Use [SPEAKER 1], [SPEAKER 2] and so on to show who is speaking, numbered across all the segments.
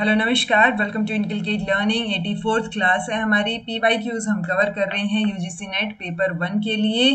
[SPEAKER 1] Hello नमस्कार, welcome to Inculcate Learning. 84th class है हमारी। PYQs हम कवर कर रहे हैं यूजीसी नेट पेपर 1 के लिए।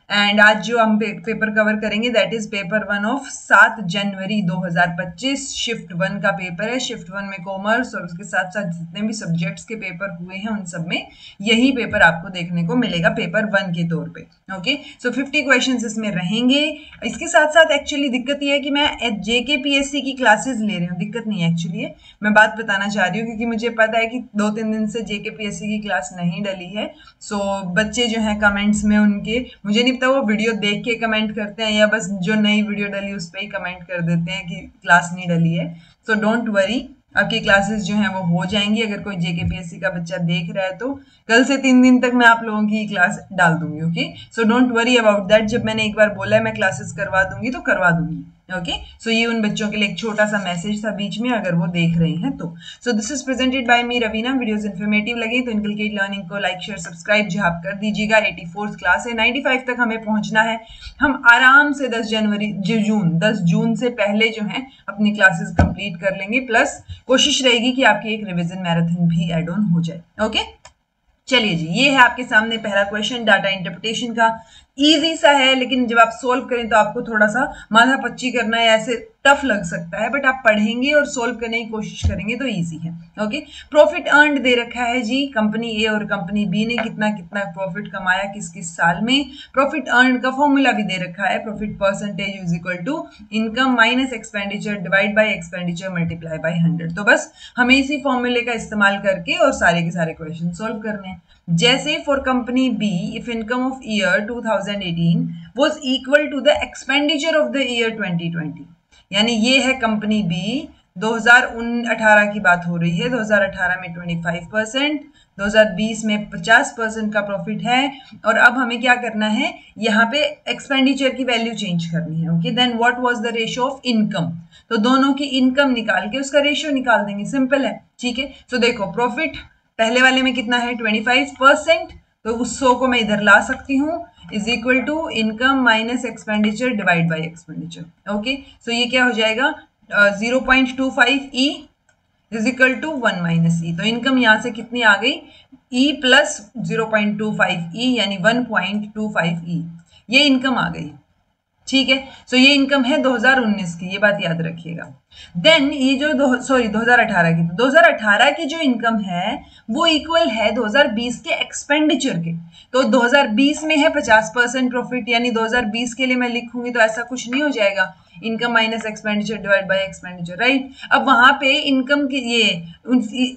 [SPEAKER 1] एंड आज जो हम पेपर कवर करेंगे that is paper 1 of 7 January 2025। Shift 1 का पेपर है। शिफ्ट 1 में कॉमर्स और उसके साथ साथ जितने भी सब्जेक्ट्स के पेपर हुए हैं उन सब में यही पेपर आपको देखने को मिलेगा पेपर 1 के तौर पे। ओके, सो 50 क्वेश्चंस इसमें रहेंगे। इसके साथ साथ एक्चुअली दिक्कत ये है कि मैं JKPSC की क्लासेस ले रही हूँ। दिक्कत नहीं है एक्चुअली, मैं बात बताना चाह रही हूँ क्योंकि मुझे पता है कि 2-3 दिन से JKPSC की क्लास नहीं डली है। सो बच्चे जो हैं कमेंट्स में उनके, मुझे नहीं पता वो वीडियो देख के कमेंट करते हैं या बस जो नई वीडियो डली उस पर ही कमेंट कर देते हैं कि क्लास नहीं डली है। सो डोंट वरी, आपकी क्लासेस जो हैं वो हो जाएंगी। अगर कोई JKPSC का बच्चा देख रहा है तो कल से 3 दिन तक मैं आप लोगों की क्लास डाल दूंगी। Okay, so don't worry about that. जब मैंने एक बार बोला है मैं क्लासेस करवा दूंगी तो करवा दूंगी। ओके, सो ये उन बच्चों के लिए एक छोटा सा मैसेज था बीच में, अगर वो देख रहे हैं तो। So this is presented by me Raveena. Videos informative लगे तो इनकलकेट लर्निंग को लाइक शेयर सब्सक्राइब जहाँ आप कर दीजिएगा। 84th क्लास है, 95 तक हमें पहुंचना है। हम आराम से 10 जून से पहले जो है अपनी क्लासेस कंप्लीट कर लेंगे। प्लस कोशिश रहेगी कि आपकी एक रिविजन मैराथन भी एड ऑन हो जाए। ओके, चलिए जी, ये है आपके सामने पहला क्वेश्चन डाटा इंटरप्रिटेशन का। इजी सा है लेकिन जब आप सोल्व करें तो आपको थोड़ा सा माथा पच्ची करना है, ऐसे टफ लग सकता है, बट आप पढ़ेंगे और सोल्व करने की कोशिश करेंगे तो इजी है। ओके, प्रॉफिट अर्न्ड दे रखा है जी, कंपनी ए और कंपनी बी ने कितना कितना प्रॉफिट कमाया किस किस साल में। प्रॉफिट अर्न्ड का फॉर्मूला भी दे रखा है, profit percentage is equal to income minus expenditure divide by expenditure multiply by 100। तो बस हमें इसी फॉर्मूले का इस्तेमाल करके और सारे के सारे क्वेश्चन सोल्व करने हैं। जैसे for company B, if income of year 2018 was equal to the expenditure of the year 2020, यानी ये है कंपनी बी। 2018 की बात हो रही है, 2018 में 25%, 2020 में 50% का प्रॉफिट है। और अब हमें क्या करना है, यहाँ पे एक्सपेंडिचर की वैल्यू चेंज करनी है। Okay, then what was the ratio of income, तो दोनों की इनकम निकाल के उसका रेशियो निकाल देंगे। सिंपल है, ठीक है। सो देखो प्रॉफिट पहले वाले में कितना है 25%, तो उस 100 को मैं इधर ला सकती हूँ, is equal to income minus expenditure divide by expenditure. Okay, so ये क्या हो जाएगा 0.25 E is equal to 1 minus E. तो इनकम यहाँ से कितनी आ गई, ई प्लस 0.25 ई यानी 1.25 ई, ये इनकम आ गई। ठीक है, सो ये इनकम है 2019 की, ये बात याद रखिएगा। देन ये जो 2018 की, तो 2018 की जो इनकम है वो इक्वल है 2020 के एक्सपेंडिचर के। तो 2020 में है 50% प्रॉफिट, यानी 2020 के लिए मैं लिखूंगी तो ऐसा कुछ नहीं हो जाएगा, income minus expenditure divide by expenditure, right. अब वहां पे इनकम की ये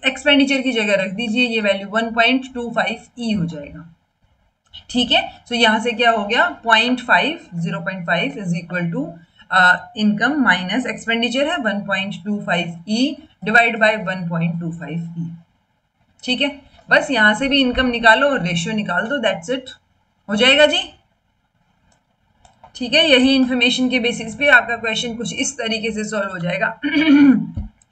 [SPEAKER 1] एक्सपेंडिचर की जगह रख दीजिए, ये वैल्यू 1.25 ई हो जाएगा। ठीक है, सो यहां से क्या हो गया 0.5 is equal to income minus expenditure है 1.25 ई डिवाइड बाय 1.25 ई। ठीक है, बस यहां से भी इनकम निकालो और रेशियो निकाल दो, दैट्स इट, हो जाएगा जी। ठीक है, यही इंफॉर्मेशन के बेसिस पे आपका क्वेश्चन कुछ इस तरीके से सॉल्व हो जाएगा।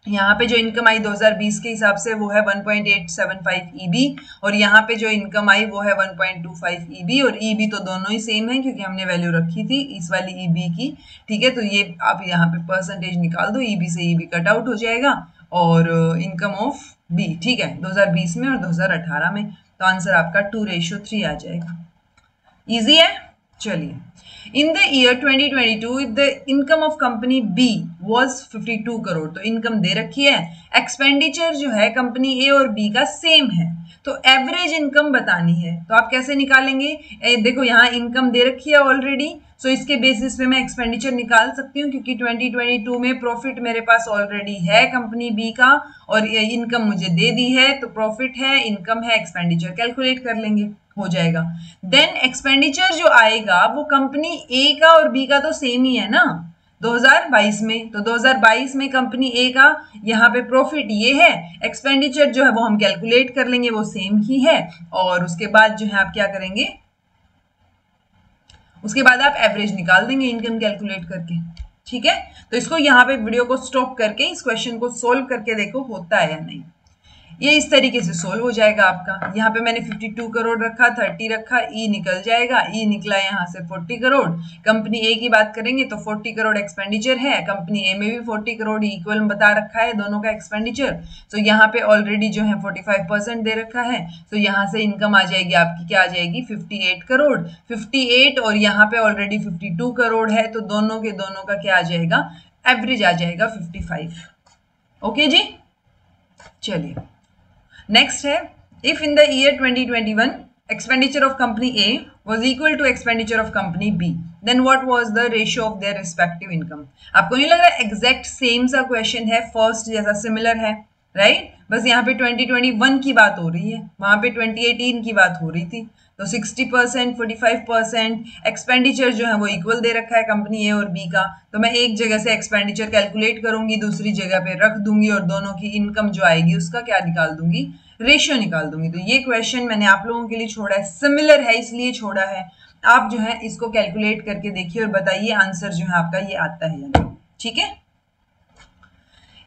[SPEAKER 1] यहाँ पे जो इनकम आई 2020 के हिसाब से वो है 1.875 ईबी, और यहाँ पे जो इनकम आई वो है 1.25 ईबी, और ईबी तो दोनों ही सेम है क्योंकि हमने वैल्यू रखी थी इस वाली ईबी की। ठीक है, तो ये आप यहाँ पे परसेंटेज निकाल दो, ईबी से ईबी कट आउट हो जाएगा और इनकम ऑफ बी, ठीक है, 2020 में और 2018 में, तो आंसर आपका 2:3 आ जाएगा। इजी है, चलिए। In the year 2022, if the income of company B was 52 crore, तो इनकम दे रखी है, एक्सपेंडिचर जो है कंपनी ए और बी का सेम है, तो एवरेज इनकम बतानी है। तो आप कैसे निकालेंगे, देखो यहाँ इनकम दे रखी है ऑलरेडी, सो इसके बेसिस पे मैं एक्सपेंडिचर निकाल सकती हूँ क्योंकि 2022 में प्रॉफिट मेरे पास ऑलरेडी है कंपनी बी का और इनकम मुझे दे दी है, तो प्रॉफिट है, इनकम है, एक्सपेंडिचर कैलकुलेट कर लेंगे, हो जाएगा। देन एक्सपेंडिचर जो आएगा वो कंपनी ए का और बी का तो सेम ही है ना 2022 में, तो 2022 में कंपनी ए का यहाँ पे प्रॉफिट ये है, एक्सपेंडिचर जो है वो हम कैलकुलेट कर लेंगे, वो सेम ही है। और उसके बाद जो है आप क्या करेंगे, उसके बाद आप एवरेज निकाल देंगे इनकम कैलकुलेट करके। ठीक है, तो इसको यहाँ पे वीडियो को स्टॉप करके इस क्वेश्चन को सोल्व करके देखो होता है या नहीं। ये इस तरीके से सोल्व हो जाएगा आपका। यहाँ पे मैंने 52 करोड़ रखा, 30 रखा, ई निकल जाएगा, ई निकला यहाँ से 40 करोड़। कंपनी ए की बात करेंगे तो 40 करोड़ एक्सपेंडिचर है, कंपनी ए में भी 40 करोड़ इक्वल बता रखा है दोनों का एक्सपेंडिचर। तो यहाँ पे ऑलरेडी जो है 45% दे रखा है, तो यहाँ से इनकम आ जाएगी आपकी, क्या आ जाएगी, 58 करोड़। 58 और यहाँ पे ऑलरेडी 52 करोड़ है, तो दोनों के दोनों का क्या आ जाएगा, एवरेज आ जाएगा 55। ओके जी, चलिए नेक्स्ट है, if in the year 2021 expenditure of company A was equal to expenditure of company B, then what was the ratio of their respective income? आपको नहीं लग रहा एग्जैक्ट सेम सा क्वेश्चन है, फर्स्ट जैसा सिमिलर है, राइट? बस यहाँ पे 2021 की बात हो रही है, वहां पे 2018 की बात हो रही थी। तो 60%, 45% एक्सपेंडिचर जो है वो इक्वल दे रखा है कंपनी ए और बी का, तो मैं एक जगह से एक्सपेंडिचर कैलकुलेट करूंगी, दूसरी जगह पे रख दूंगी और दोनों की इनकम जो आएगी उसका क्या निकाल दूंगी, रेशियो निकाल दूंगी। तो ये क्वेश्चन मैंने आप लोगों के लिए छोड़ा है, सिमिलर है इसलिए छोड़ा है। आप जो है इसको कैलकुलेट करके देखिए और बताइए आंसर जो है आपका ये आता है या नहीं, ठीक है।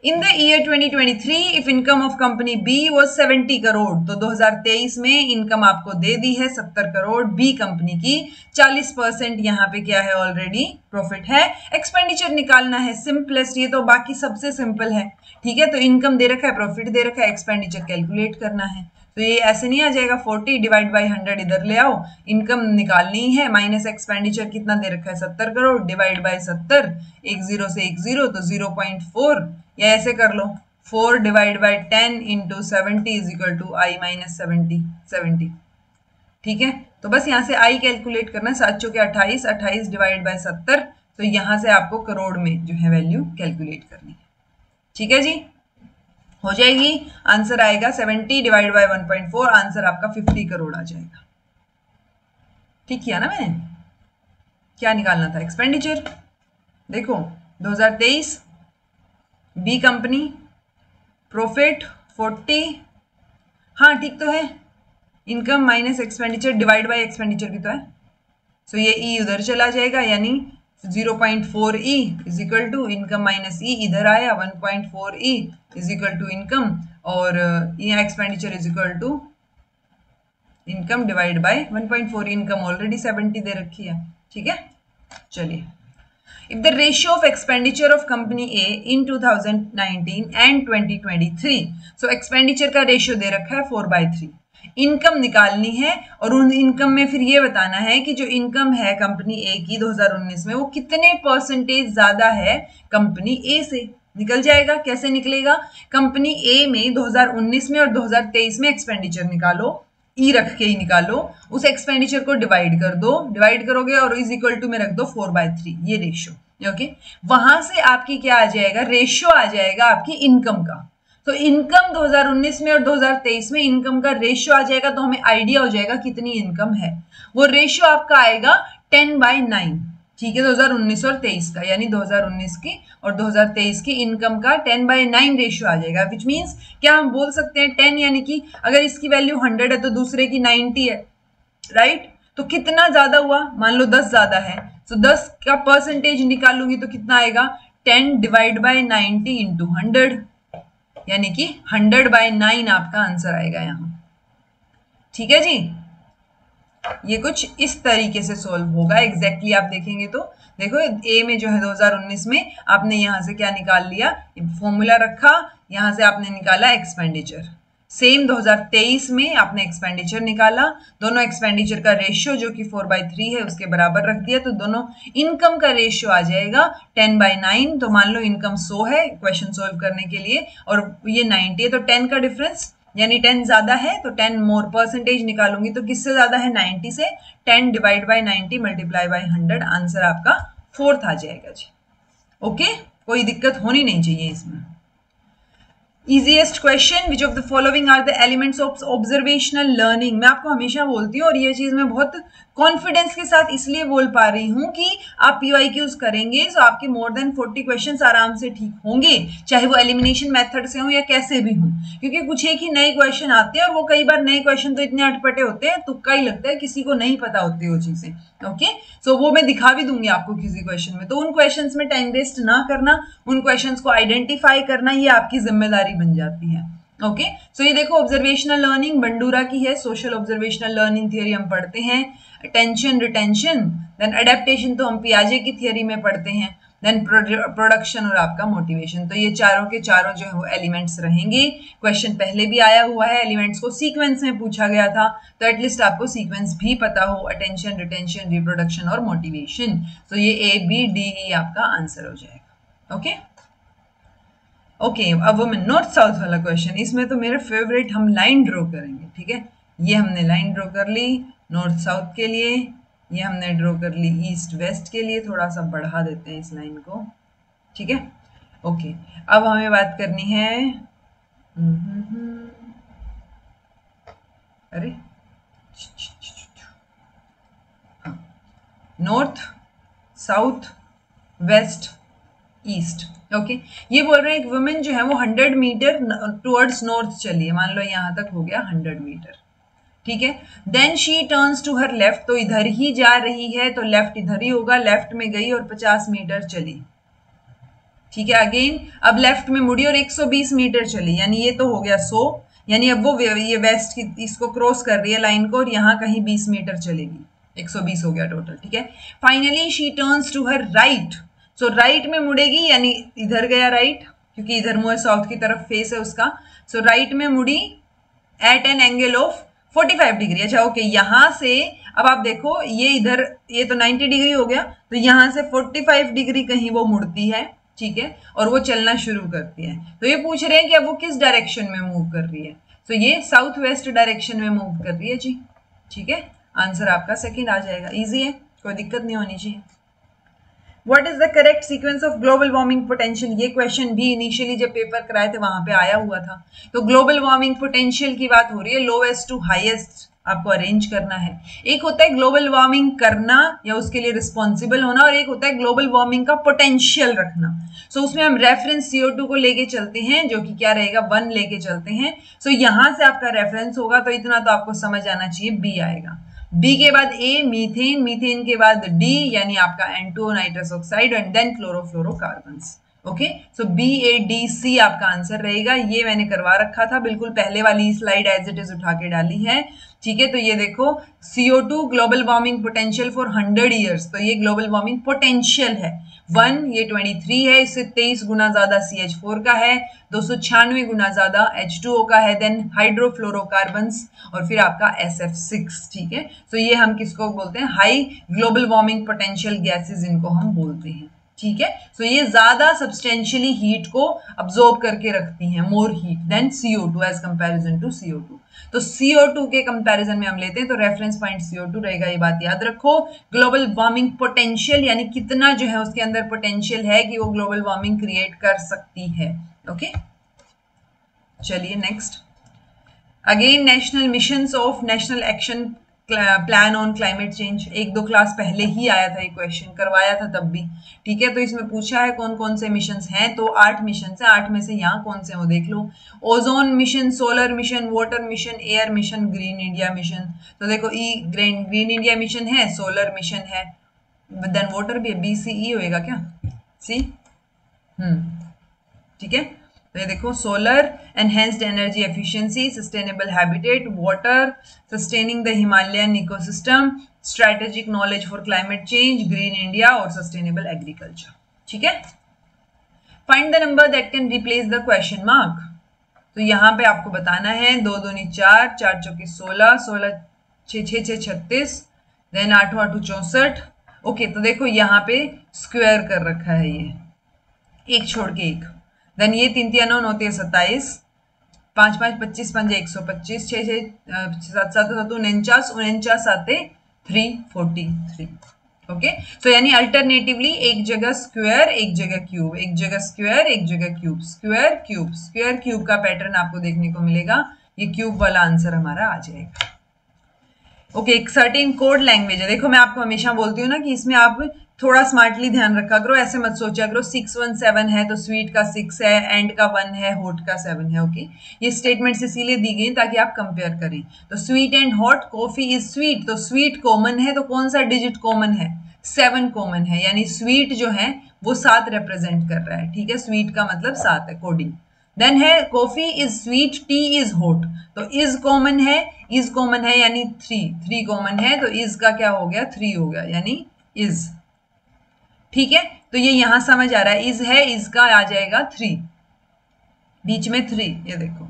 [SPEAKER 1] In the year 2023 if income of company B was 70 crore, तो 2023 में इनकम आपको दे दी है 70 करोड़ बी कंपनी की, 40% यहाँ पे क्या है, ऑलरेडी प्रॉफिट है। एक्सपेंडिचर निकालना है, सिंपलेस्ट, ये तो बाकी सबसे सिंपल है, ठीक है। तो इनकम दे रखा है, प्रॉफिट दे रखा है, एक्सपेंडिचर कैलकुलेट करना है। तो ये ऐसे नहीं आ जाएगा, 40 डिवाइड बाई 100 इधर ले आओ, इनकम निकालनी है, माइनस एक्सपेंडिचर कितना दे रखा है, 70 करोड़, डिवाइड बाई 70, एक जीरो से एक जीरो तो 0.4, या ऐसे कर लो 4 divide by 10 into 70 is equal to I minus 70, ठीक है। तो बस यहाँ से आई कैलकुलेट करना, 7 चौके 28, 28 डिवाइड बाई 70, तो यहाँ से आपको करोड़ में जो है वैल्यू कैलकुलेट करनी है, ठीक है जी। हो जाएगी, आंसर आएगा 70 डिवाइड बाई 1.4, आंसर आपका 50 करोड़ आ जाएगा। ठीक किया ना मैंने? क्या निकालना था, एक्सपेंडिचर। देखो 2023 बी कंपनी, प्रॉफिट 40, हाँ ठीक तो है, income minus expenditure divide by expenditure भी तो है, सो ये ई उधर चला जाएगा, यानी 0.4 E is equal to income minus E, इधर आया 1.4 E is equal to income, और यहाँ expenditure is equal to income divide by 1.4, income already 70 दे रखी है, ठीक है। चलिए, if the ratio of expenditure of company A in 2019 and 2023, so expenditure का रेशियो दे रखा है 4/3, इनकम निकालनी है और उन इनकम में फिर ये बताना है कि जो इनकम है कंपनी ए की 2019 में वो कितने परसेंटेज ज्यादा है कंपनी ए से। निकल जाएगा, कैसे निकलेगा, कंपनी ए में 2019 में और 2023 में एक्सपेंडिचर निकालो, ई रख के ही निकालो, उस एक्सपेंडिचर को डिवाइड कर दो, डिवाइड करोगे और इज इक्वल टू में रख दो 4/3, ये रेशियो, ओके। वहां से आपकी क्या आ जाएगा, रेशियो आ जाएगा आपकी इनकम का। तो इनकम 2019 में और 2023 में इनकम का रेशियो आ जाएगा, तो हमें आइडिया हो जाएगा कितनी इनकम है। वो रेशियो आपका आएगा 10/9, ठीक है, 2019 और 23 का, यानी 2019 की और 2023 की इनकम का 10/9 रेशियो आ जाएगा। विच मीन्स क्या हम बोल सकते हैं 10, यानी कि अगर इसकी वैल्यू 100 है तो दूसरे की 90 है, राइट। तो कितना ज्यादा हुआ, मान लो 10 ज्यादा है, तो 10 का परसेंटेज निकालूंगी तो कितना आएगा, 10 डिवाइड बाई 90 इंटू 100, यानी कि 100/9 आपका आंसर आएगा यहाँ, ठीक है जी। ये कुछ इस तरीके से सॉल्व होगा, एग्जैक्टली आप देखेंगे तो देखो ए में जो है 2019 में आपने यहाँ से क्या निकाल लिया, फॉर्मूला रखा, यहाँ से आपने निकाला एक्सपेंडिचर। सेम 2023 में आपने एक्सपेंडिचर निकाला, दोनों एक्सपेंडिचर का रेशियो जो कि 4/3 है उसके बराबर रख दिया, तो दोनों इनकम का रेशियो आ जाएगा 10/9। तो मान लो इनकम 100 है क्वेश्चन सोल्व करने के लिए और ये 90 है, तो 10 का डिफरेंस, यानी 10 ज्यादा है तो 10 मोर परसेंटेज निकालूंगी, तो किससे ज्यादा है, 90 से। 10 divide by 90 multiply by 100, answer आपका 4th आ जाएगा जी। ओके, कोई दिक्कत होनी नहीं चाहिए इसमें। Easiest question, which of the following are the elements of observational learning? मैं आपको हमेशा बोलती हूँ और ये चीज मैं बहुत कॉन्फिडेंस के साथ इसलिए बोल पा रही हूँ कि आप PYQs करेंगे तो आपके मोर देन 40 क्वेश्चंस आराम से ठीक होंगे, चाहे वो एलिमिनेशन मेथड से हो या कैसे भी हो, क्योंकि कुछ एक ही नए क्वेश्चन आते हैं और वो कई बार नए क्वेश्चन तो इतने अटपटे होते हैं, तुक्का ही लगता है, किसी को नहीं पता होती वो चीजें। ओके, सो वो मैं दिखा भी दूंगी आपको किसी क्वेश्चन में, तो उन क्वेश्चंस में टाइम वेस्ट ना करना, उन क्वेश्चंस को आइडेंटिफाई करना, ये आपकी जिम्मेदारी बन जाती है। ओके सो ये देखो ऑब्जर्वेशनल लर्निंग बंडूरा की है, सोशल ऑब्जर्वेशनल लर्निंग थियरी हम पढ़ते हैं, अटेंशन रिटेंशन, देन अडेप्टेशन तो हम पियाजे की थियरी में पढ़ते हैं, देन प्रोडक्शन और आपका मोटिवेशन। तो ये चारों के चारों जो है वो एलिमेंट्स रहेंगे। क्वेश्चन पहले भी आया हुआ है, एलिमेंट्स को सीक्वेंस में पूछा गया था, तो एटलीस्ट आपको सीक्वेंस भी पता हो, अटेंशन रिटेंशन रिप्रोडक्शन और मोटिवेशन। तो ये ABDE आपका आंसर हो जाएगा। ओके ओके अब वुमेन नॉर्थ साउथ वाला क्वेश्चन, इसमें तो मेरा फेवरेट, हम लाइन ड्रॉ करेंगे। ठीक है, ये हमने लाइन ड्रॉ कर ली नॉर्थ साउथ के लिए, ये हमने ड्रॉ कर ली ईस्ट वेस्ट के लिए, थोड़ा सा बढ़ा देते हैं इस लाइन को। ठीक है ओके अब हमें बात करनी है अरे north south west east. Okay ये बोल रहे हैं एक वुमेन जो है वो 100 मीटर टुवर्ड्स नॉर्थ चलिए, मान लो यहाँ तक हो गया 100 मीटर। ठीक है then she turns to her left, तो इधर ही जा रही है तो लेफ्ट इधर ही होगा, लेफ्ट में गई और 50 मीटर चली। ठीक है अगेन अब लेफ्ट में मुड़ी और 120 मीटर चली, यानी ये तो हो गया 100, यानी अब वो ये वेस्ट की इसको क्रॉस कर रही है लाइन को और यहाँ कहीं 20 मीटर चलेगी, 120 हो गया टोटल। ठीक है finally she turns to her right, so right में मुड़ेगी, यानी इधर गया राइट, क्योंकि इधर मुंह साउथ की तरफ फेस है उसका, सो राइट में मुड़ी at an angle of 45 degree. अच्छा ओके यहाँ से अब आप देखो ये इधर ये तो 90 डिग्री हो गया, तो यहाँ से 45 डिग्री कहीं वो मुड़ती है। ठीक है और वो चलना शुरू करती है, तो ये पूछ रहे हैं कि अब वो किस डायरेक्शन में मूव कर रही है, तो ये साउथ वेस्ट डायरेक्शन में मूव कर रही है जी। ठीक है आंसर आपका सेकंड आ जाएगा, इजी है, कोई दिक्कत नहीं होनी चाहिए। What is the correct sequence of global warming potential, ये क्वेश्चन भी इनिशियली जब पेपर कराए थे वहां पे आया हुआ था। तो ग्लोबल वार्मिंग पोटेंशियल की बात हो रही है, लोवेस्ट टू हाईएस्ट आपको अरेंज करना है। एक होता है ग्लोबल वार्मिंग करना या उसके लिए रिस्पॉन्सिबल होना, और एक होता है ग्लोबल वार्मिंग का पोटेंशियल रखना। सो उसमें हम रेफरेंस CO2 को लेके चलते हैं, जो कि क्या रहेगा 1 लेके चलते हैं। सो यहां से आपका रेफरेंस होगा, तो इतना तो आपको समझ आना चाहिए, बी आएगा। बी के बाद ए मीथेन, मीथेन के बाद डी यानी आपका N2 nitrous oxide and then chlorofluorocarbons. Okay so BADC आपका आंसर रहेगा। ये मैंने करवा रखा था, बिल्कुल पहले वाली स्लाइड एज इट इज उठा के डाली है। ठीक है तो ये देखो CO2 global warming potential for 100 years, तो ये ग्लोबल वार्मिंग पोटेंशियल है 1, ये 23 है, इससे 23 गुना ज्यादा CH4 का है, 296 गुना ज्यादा H2O का है, देन हाइड्रोफ्लोरोकार्बन्स और फिर आपका SF6। ठीक है तो ये हम किसको बोलते हैं, high global warming potential gases इनको हम बोलते हैं। ठीक है सो ये ज्यादा सब्सटेंशियली हीट को अब्सॉर्ब करके रखती हैं, more heat than CO2 as comparison to CO2। तो CO2 के कंपैरिजन में हम लेते हैं तो रेफरेंस पॉइंट CO2 रहेगा, ये बात याद रखो। ग्लोबल वार्मिंग पोटेंशियल यानी कितना जो है उसके अंदर पोटेंशियल है कि वो ग्लोबल वार्मिंग क्रिएट कर सकती है। ओके चलिए next, again national missions of national action plan on climate change, 1-2 class पहले ही आया था, ये क्वेश्चन करवाया था तब भी। ठीक है तो इसमें पूछा है कौन कौन से मिशंस हैं, तो 8 मिशंस हैं, 8 में से यहाँ कौन से वो देख लो, ozone mission, solar mission, water mission, air mission, green India mission. तो देखो ग्रीन इंडिया मिशन है, सोलर मिशन है, देन वाटर भी है, BCE होएगा क्या, सी ठीक है तो ये देखो solar, enhanced energy efficiency, sustainable habitat, water, sustaining the Himalayan ecosystem, strategic knowledge for climate change, green India और सस्टेनेबल एग्रीकल्चर। ठीक है find the number that can replace the question mark, तो यहाँ पे आपको बताना है 2 दूनी 4, 4 चौके 16, 16 6 6 6 36, देन 8 8 64। ओके तो देखो यहाँ पे स्क्वायर कर रखा है, ये एक छोड़ के एक, देन ये 3 3 9 9 27, 5 5 25 5 125, 6 6 7 7 7 49 49 7 343। ओके सो यानी अल्टरनेटिवली एक जगह स्क्वायर एक जगह क्यूब, एक जगह स्क्वायर एक जगह cube, square cube square cube का पैटर्न आपको देखने को मिलेगा, ये क्यूब वाला आंसर हमारा आ जाएगा। ओके एक सर्टेन कोड लैंग्वेज है, देखो मैं आपको हमेशा बोलती हूँ ना कि इसमें आप थोड़ा स्मार्टली ध्यान रखा करो, ऐसे मत सोचा करो 617 है तो स्वीट का 6 है, एंड का 1 है, हॉट का 7 है। ओके ये स्टेटमेंट्स इसीलिए दी गई ताकि आप कंपेयर करें। तो sweet and hot, coffee is sweet, तो स्वीट कॉमन है, तो कौन सा डिजिट कॉमन है, 7 कॉमन है, यानी स्वीट जो है वो 7 रिप्रेजेंट कर रहा है। ठीक है स्वीट का मतलब 7 है कोडिंग, देन है coffee is sweet, T is hot, तो इज कॉमन है यानी 3 कॉमन है, तो इज का क्या हो गया 3 हो गया यानी इज। ठीक है, तो ये यहां समझ आ रहा है, इज है, इज का आ जाएगा 3, बीच में 3, ये देखो।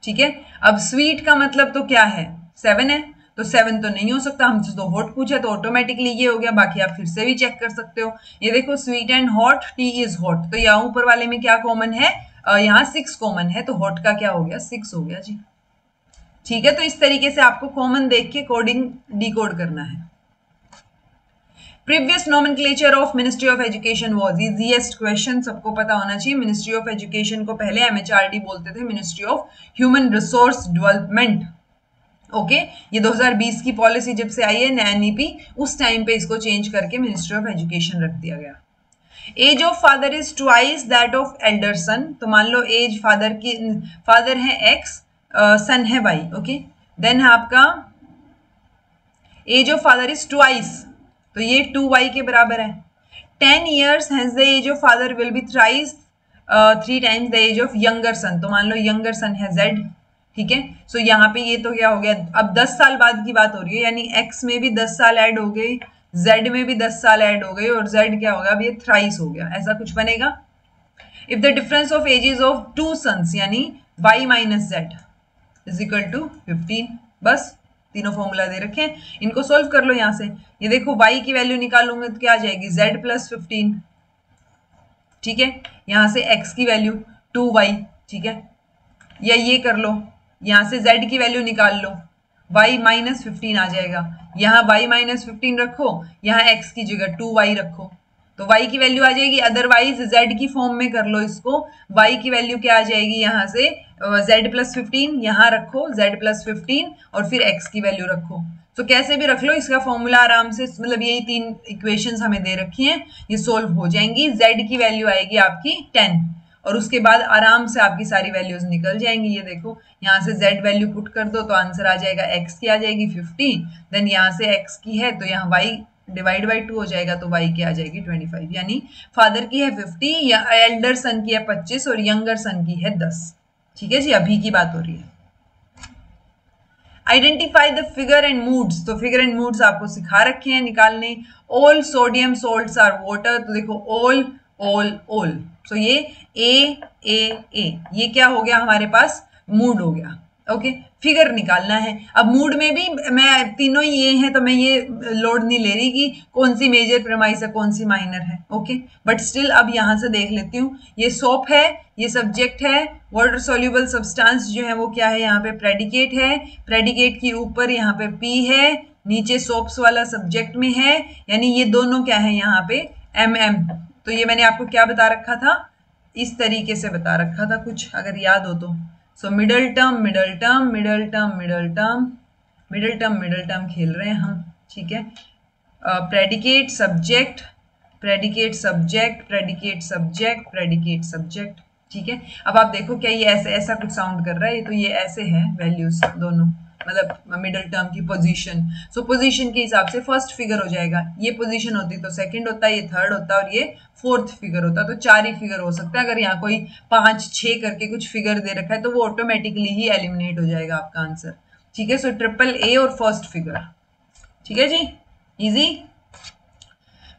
[SPEAKER 1] ठीक है, अब स्वीट का मतलब तो क्या है 7 है, तो 7 तो नहीं हो सकता, हमसे तो हॉट पूछा तो ऑटोमेटिकली ये हो गया, बाकी आप फिर से भी चेक कर सकते हो। ये देखो sweet and hot, T is hot, तो यहाँ ऊपर वाले में क्या कॉमन है, यहाँ 6 कॉमन है, तो हॉट का क्या हो गया 6 हो गया जी। ठीक है, तो इस तरीके से आपको कॉमन देख के कोडिंग डिकोड करना है। Previous nomenclature of ministry of education was, easiest question, सबको पता होना चाहिए। मिनिस्ट्री ऑफ एजुकेशन को पहले एमएचआरडी बोलते थे, ministry of human resource development. Okay, ये 2020 की पॉलिसी जब से आई है एनईपी, उस टाइम पे इसको चेंज करके मिनिस्ट्री ऑफ एजुकेशन रख दिया गया। Age of father is twice that of elder son, तो मान लो एज फादर है एक्स, सन है वाई। ओके, देन है आपका age of father is twice, तो ये 2y के बराबर है। 10 years hence the age of father will be thrice 3 times the age of younger son, तो मान लो younger son है z। ठीक है, सो यहाँ पे ये तो क्या हो गया, अब 10 साल बाद की बात हो रही है, यानी x में भी 10 साल ऐड हो गई, z में भी 10 साल ऐड हो गई, और z क्या होगा, अब ये थ्राइस हो गया, ऐसा कुछ बनेगा। If the difference of ages of 2 sons यानी y minus z is equal to 15, बस तीनों फॉर्मूला दे रखे हैं, इनको सोल्व कर लो यहां से। ये देखो y की वैल्यू निकालूंगे तो क्या आ जाएगी z प्लस 15। ठीक है, यहां से x की वैल्यू 2y। ठीक है, या ये कर लो, यहां से z की वैल्यू निकाल लो, y माइनस 15 आ जाएगा, यहाँ y माइनस 15 रखो, यहाँ x की जगह 2y रखो, तो y की वैल्यू आ जाएगी। अदरवाइज z की फॉर्म में कर लो इसको, y की वैल्यू क्या आ जाएगी, यहाँ से z प्लस 15 यहाँ रखो, z प्लस 15 और फिर x की वैल्यू रखो। तो कैसे भी रख लो, इसका फॉर्मूला आराम से, मतलब यही 3 इक्वेशंस हमें दे रखी हैं, ये सोल्व हो जाएंगी। z की वैल्यू आएगी आपकी 10, और उसके बाद आराम से आपकी सारी वैल्यूज निकल जाएंगी। ये देखो, यहाँ से z वैल्यू पुट कर दो तो आंसर आ जाएगा, x की आ जाएगी 50, देन यहाँ से x की है तो यहाँ y डिवाइड बाई 2 हो जाएगा, तो y की आ जाएगी 25, यानी फादर की है 50, या एल्डर सन की है 25 और यंगर सन की है 10। ठीक है जी, अभी की बात हो रही है। Identify the figure and moods, तो फिगर एंड मूड्स आपको सिखा रखे हैं निकालने। All sodium salts are water, तो देखो ऑल ऑल ऑल, तो ये ए ये क्या हो गया हमारे पास, मूड हो गया। ओके, फिगर निकालना है। अब मूड में भी मैं तीनों ही ये हैं, तो मैं ये लोड नहीं ले रही कि कौन सी मेजर प्रेमाइस है कौन सी माइनर है। ओके, बट स्टिल अब यहां से देख लेती हूँ, ये सोप है, ये सब्जेक्ट है, वाटर सोल्यूबल सब्सटेंस जो है वो क्या है, यहाँ पे प्रेडिकेट है, प्रेडिकेट के ऊपर यहाँ पे पी है, नीचे सोप्स वाला सब्जेक्ट में है, यानी ये दोनों क्या है यहाँ पे एम। तो ये मैंने आपको क्या बता रखा था, इस तरीके से बता रखा था कुछ, अगर याद हो तो। So middle term middle term middle term middle term middle term middle term खेल रहे हैं हम। ठीक है, predicate subject predicate subject predicate subject predicate subject. ठीक है, अब आप देखो क्या ये ऐसे ऐसा कुछ साउंड कर रहा है, तो ये ऐसे है वैल्यूज दोनों, मतलब मिडिल टर्म की पोजीशन। सो पोजीशन के हिसाब से फर्स्ट फिगर हो जाएगा, ये पोजीशन होती तो सेकंड होता, ये थर्ड होता और ये फोर्थ फिगर होता, तो 4 ही फिगर हो सकता है। अगर यहाँ कोई 5 6 करके कुछ फिगर दे रखा है तो वो ऑटोमेटिकली ही एलिमिनेट हो जाएगा आपका आंसर। ठीक है, सो ट्रिपल ए और फर्स्ट फिगर। ठीक है जी, easy.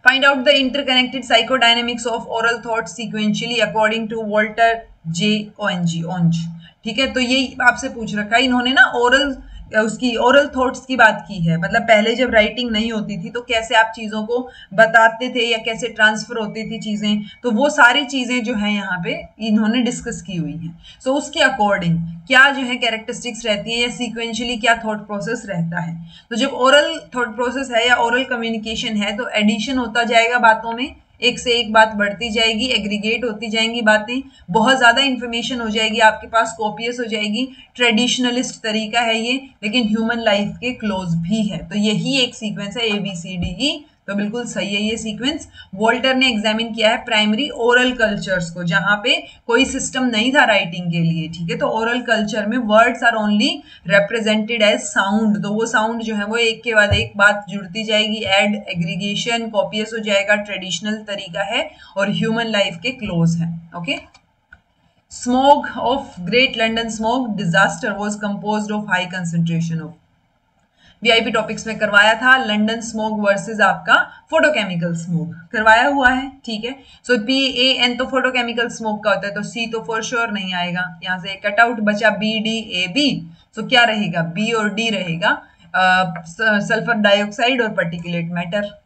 [SPEAKER 1] Find out the interconnected psychodynamics of oral thoughts sequentially according to Walter J. Onge। ठीक है, तो ये आपसे पूछ रखा है इन्होंने ना, ओरल थॉट्स की बात की है, मतलब पहले जब राइटिंग नहीं होती थी तो कैसे आप चीजों को बताते थे या कैसे ट्रांसफर होती थी चीजें, तो वो सारी चीजें जो है यहाँ पे इन्होंने डिस्कस की हुई हैं। सो उसके अकॉर्डिंग क्या जो है कैरेक्टरिस्टिक्स रहती है या सीक्वेंशियली क्या थॉट प्रोसेस रहता है। तो जब ओरल थॉट प्रोसेस है या ओरल कम्युनिकेशन है तो एडिशन होता जाएगा बातों में, एक से एक बात बढ़ती जाएगी, एग्रीगेट होती जाएंगी बातें, बहुत ज्यादा इंफॉर्मेशन हो जाएगी आपके पास, कॉपियस हो जाएगी। ट्रेडिशनलिस्ट तरीका है ये, लेकिन ह्यूमन लाइफ के क्लोज भी है। तो यही एक सीक्वेंस है ABCDE, तो बिल्कुल सही है ये सीक्वेंस। वॉल्टर ने एग्जामिन किया है प्राइमरी ओरल कल्चर्स को, जहां पे कोई सिस्टम नहीं था राइटिंग के लिए। ठीक है, तो ओरल कल्चर में words are only represented as sound, तो वो साउंड जो है वो एक के बाद एक बात जुड़ती जाएगी, एड एग्रीगेशन कॉपियस हो जाएगा, ट्रेडिशनल तरीका है और ह्यूमन लाइफ के क्लोज है। Okay, Smog of Great London Smog Disaster was composed of high concentration of, VIP topics में करवाया था, लंदन स्मोग वर्सेस आपका फोटोकेमिकल स्मोग करवाया हुआ है, ठीक है। सो PAN तो फोटोकेमिकल स्मोग का होता है, तो C तो फॉर श्योर नहीं आएगा, यहाँ से कट आउट बचा BDAB। सो क्या रहेगा, B और D रहेगा, सल्फर डाइऑक्साइड और पार्टिकुलेट मैटर।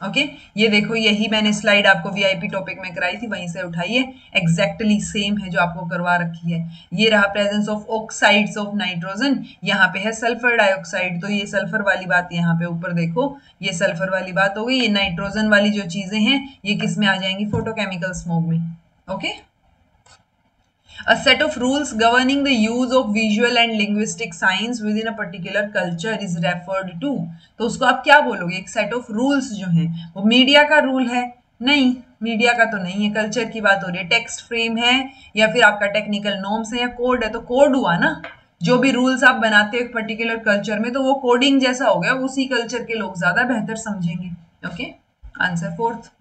[SPEAKER 1] ओके ये देखो, यही मैंने स्लाइड आपको वीआईपी टॉपिक में कराई थी, वहीं से उठाइए, एग्जैक्टली सेम है जो आपको करवा रखी है। ये रहा presence of oxides of nitrogen, यहाँ पे है सल्फर डाइऑक्साइड, तो ये सल्फर वाली बात यहाँ पे ऊपर देखो, ये सल्फर वाली बात हो गई, ये नाइट्रोजन वाली जो चीजें हैं ये किस में आ जाएंगी, फोटोकेमिकल स्मोग में। Okay A set of rules governing the use of visual and linguistic signs within a particular culture is referred to। तो उसको आप क्या बोलोगे, एक सेट ऑफ रूल्स जो है वो मीडिया का रूल है, नहीं मीडिया का तो नहीं है, कल्चर की बात हो रही है, टेक्स्ट फ्रेम है या फिर आपका टेक्निकल नॉर्म्स है या कोड है, तो कोड हुआ ना, जो भी रूल्स आप बनाते हो एक पर्टिकुलर कल्चर में तो वो कोडिंग जैसा हो गया, उसी कल्चर के लोग ज्यादा बेहतर समझेंगे। Okay answer fourth,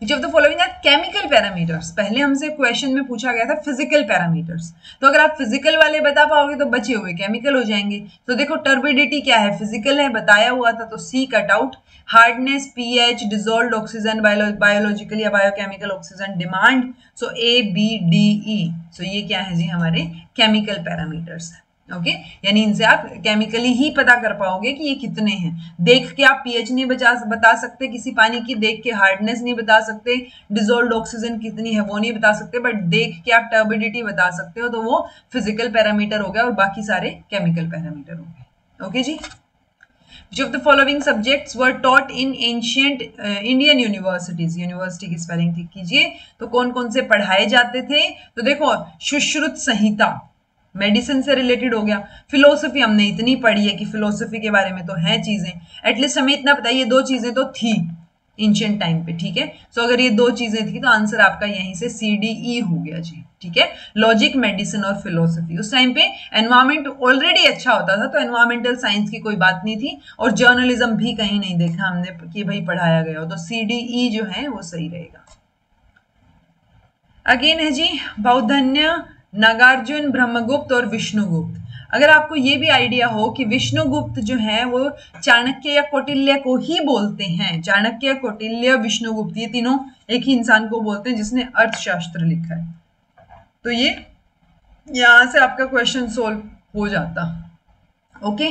[SPEAKER 1] Which of the following are chemical parameters? पहले हमसे क्वेश्चन में पूछा गया था फिजिकल पैरामीटर्स, तो अगर आप फिजिकल वाले बता पाओगे तो बचे हुए केमिकल हो जाएंगे। तो देखो टर्बिडिटी क्या है, फिजिकल है, बताया हुआ था, तो C cut out. Hardness, pH, dissolved oxygen, biological या बायोकेमिकल ऑक्सीजन डिमांड, सो ABDE। सो ये क्या है जी, हमारे केमिकल पैरामीटर्स है। ओके यानी इनसे आप केमिकली ही पता कर पाओगे कि ये कितने हैं। देख के आप pH नहीं बता सकते किसी पानी की, देख के हार्डनेस नहीं बता सकते, डिसॉल्व्ड ऑक्सीजन कितनी है वो नहीं बता सकते, बट देख के आप टर्बिडिटी बता सकते हो, तो वो फिजिकल पैरामीटर हो गया और बाकी सारे केमिकल पैरामीटर हो गए। ओके जी, Which of the following subjects were taught in ancient Indian universities? University की स्पेलिंग ठीक कीजिए, तो कौन कौन से पढ़ाए जाते थे, तो देखो सुश्रुत संहिता मेडिसिन से रिलेटेड हो गया, फिलोसफी हमने इतनी पढ़ी है कि फिलोसफी के बारे में तो है चीजें, एटलीस्ट हमें इतना पता है ये दो चीजें तो थी एंशिएंट टाइम पे, ठीक है। सो अगर ये दो चीजें थी तो आंसर आपका यहीं से CDE हो गया जी, ठीक है। लॉजिक, मेडिसिन और फिलोसफी, उस टाइम पे एनवायरमेंट ऑलरेडी अच्छा होता था, तो एनवायरमेंटल साइंस की कोई बात नहीं थी, और जर्नलिज्म भी कहीं नहीं देखा हमने कि भाई पढ़ाया गया हो, तो CDE जो है वो सही रहेगा। अगेन है जी बौद्धन्य, नागार्जुन, ब्रह्मगुप्त और विष्णुगुप्त। अगर आपको ये भी आइडिया हो कि विष्णुगुप्त जो है वो चाणक्य या कौटिल्य को ही बोलते हैं, चाणक्य, कौटिल्य, विष्णुगुप्त, ये तीनों एक ही इंसान को बोलते हैं जिसने अर्थशास्त्र लिखा है, तो ये यहां से आपका क्वेश्चन सोल्व हो जाता। ओके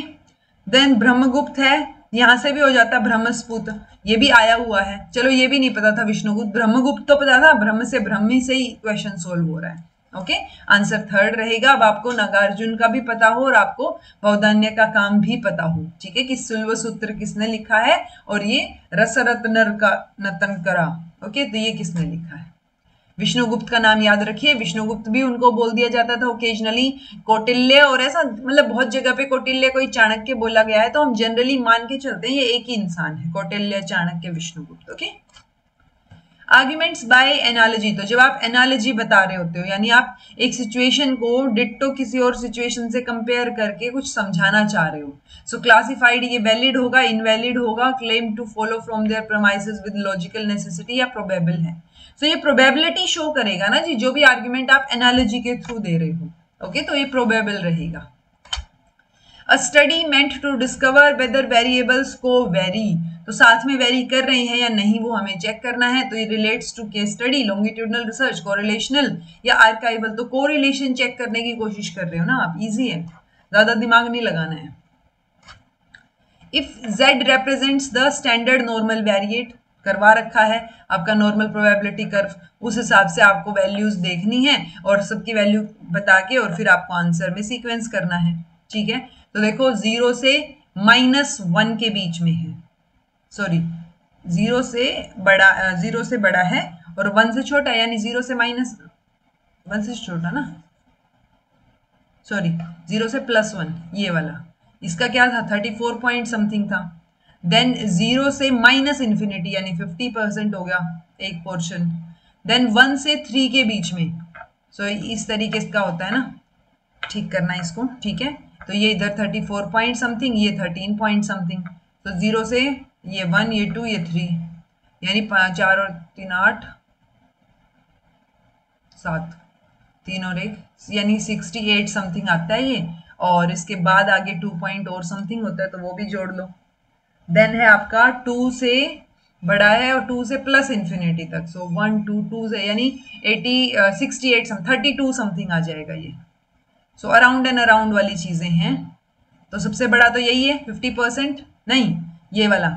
[SPEAKER 1] देन ब्रह्मगुप्त है, यहां से भी हो जाता, ब्रह्मस्पुत, ये भी आया हुआ है, चलो ये भी नहीं पता था विष्णुगुप्त, ब्रह्मगुप्त तो पता था, ब्रह्म से ब्रह्मी से ही क्वेश्चन सोल्व हो रहा है। ओके आंसर थर्ड रहेगा। अब आपको नागार्जुन का भी पता हो और आपको बौद्धान्य का काम भी पता हो, ठीक है, कि सुल्व सूत्र किसने लिखा है और ये रसरत्नर का नतनकरा, ओके तो ये किसने लिखा है। विष्णुगुप्त का नाम याद रखिए, विष्णुगुप्त भी उनको बोल दिया जाता था ओकेजनली, कौटिल्य और ऐसा मतलब बहुत जगह पे कौटिल्य कोई चाणक्य बोला गया है, तो हम जनरली मान के चलते हैं ये एक ही इंसान है, Kautilya, Chanakya, Vishnugupta. Okay arguments by analogy, तो जब आप एनालॉजी बता रहे होते हो यानी आप एक सिचुएशन को डिट्टो किसी और सिचुएशन से कंपेयर करके कुछ समझाना चाह रहे हो, सो क्लासिफाइड ये वैलिड होगा, इनवैलिड होगा, claim to follow from their premises with logical necessity या प्रोबेबल है। सो ये प्रोबेबिलिटी शो करेगा ना जी, जो भी आर्ग्यूमेंट आप एनालॉजी के थ्रू दे रहे हो, ओके तो ये प्रोबेबल रहेगा। A study meant to discover whether variables को vary, तो साथ में वेरी कर रहे हैं या नहीं वो हमें चेक करना है, तो ये relates to case study, longitudinal research, correlational या आर्काइवल, तो कोरिलेशन चेक करने की कोशिश कर रहे हो ना आप, इजी है, ज्यादा दिमाग नहीं लगाना है। If Z represents the standard normal variate, करवा रखा है आपका नॉर्मल प्रोबेबिलिटी कर्व, उस हिसाब से आपको वैल्यूज देखनी है और सबकी वैल्यू बता के और फिर आपको आंसर में सीक्वेंस करना है, ठीक है। तो देखो 0 से -1 के बीच में है, सॉरी 0 से बड़ा है और 1 से छोटा, यानी 0 से -1 से छोटा ना, सॉरी 0 से +1, ये वाला इसका क्या था 34 पॉइंट समथिंग था, देन 0 से -∞ यानी 50% हो गया एक पोर्शन, देन 1 से 3 के बीच में, सो इस तरीके का होता है ना, ठीक करना इसको, ठीक है। तो ये इधर 34 पॉइंट समथिंग, ये 13 पॉइंट समथिंग, तो 0 से ये 1, ये 2, ये 3, यानी 4 और 3 8 7, 3 और 1 यानी 68 समथिंग आता है ये, और इसके बाद आगे 2 पॉइंट और समथिंग होता है तो वो भी जोड़ लो। देन है आपका 2 से बड़ा है और 2 से प्लस इन्फिनिटी तक, सो 1 2 2 से यानी 68 32 समथिंग आ जाएगा ये। सो अराउंड एंड अराउंड वाली चीजें हैं। तो सबसे बड़ा तो यही है 50%, नहीं ये वाला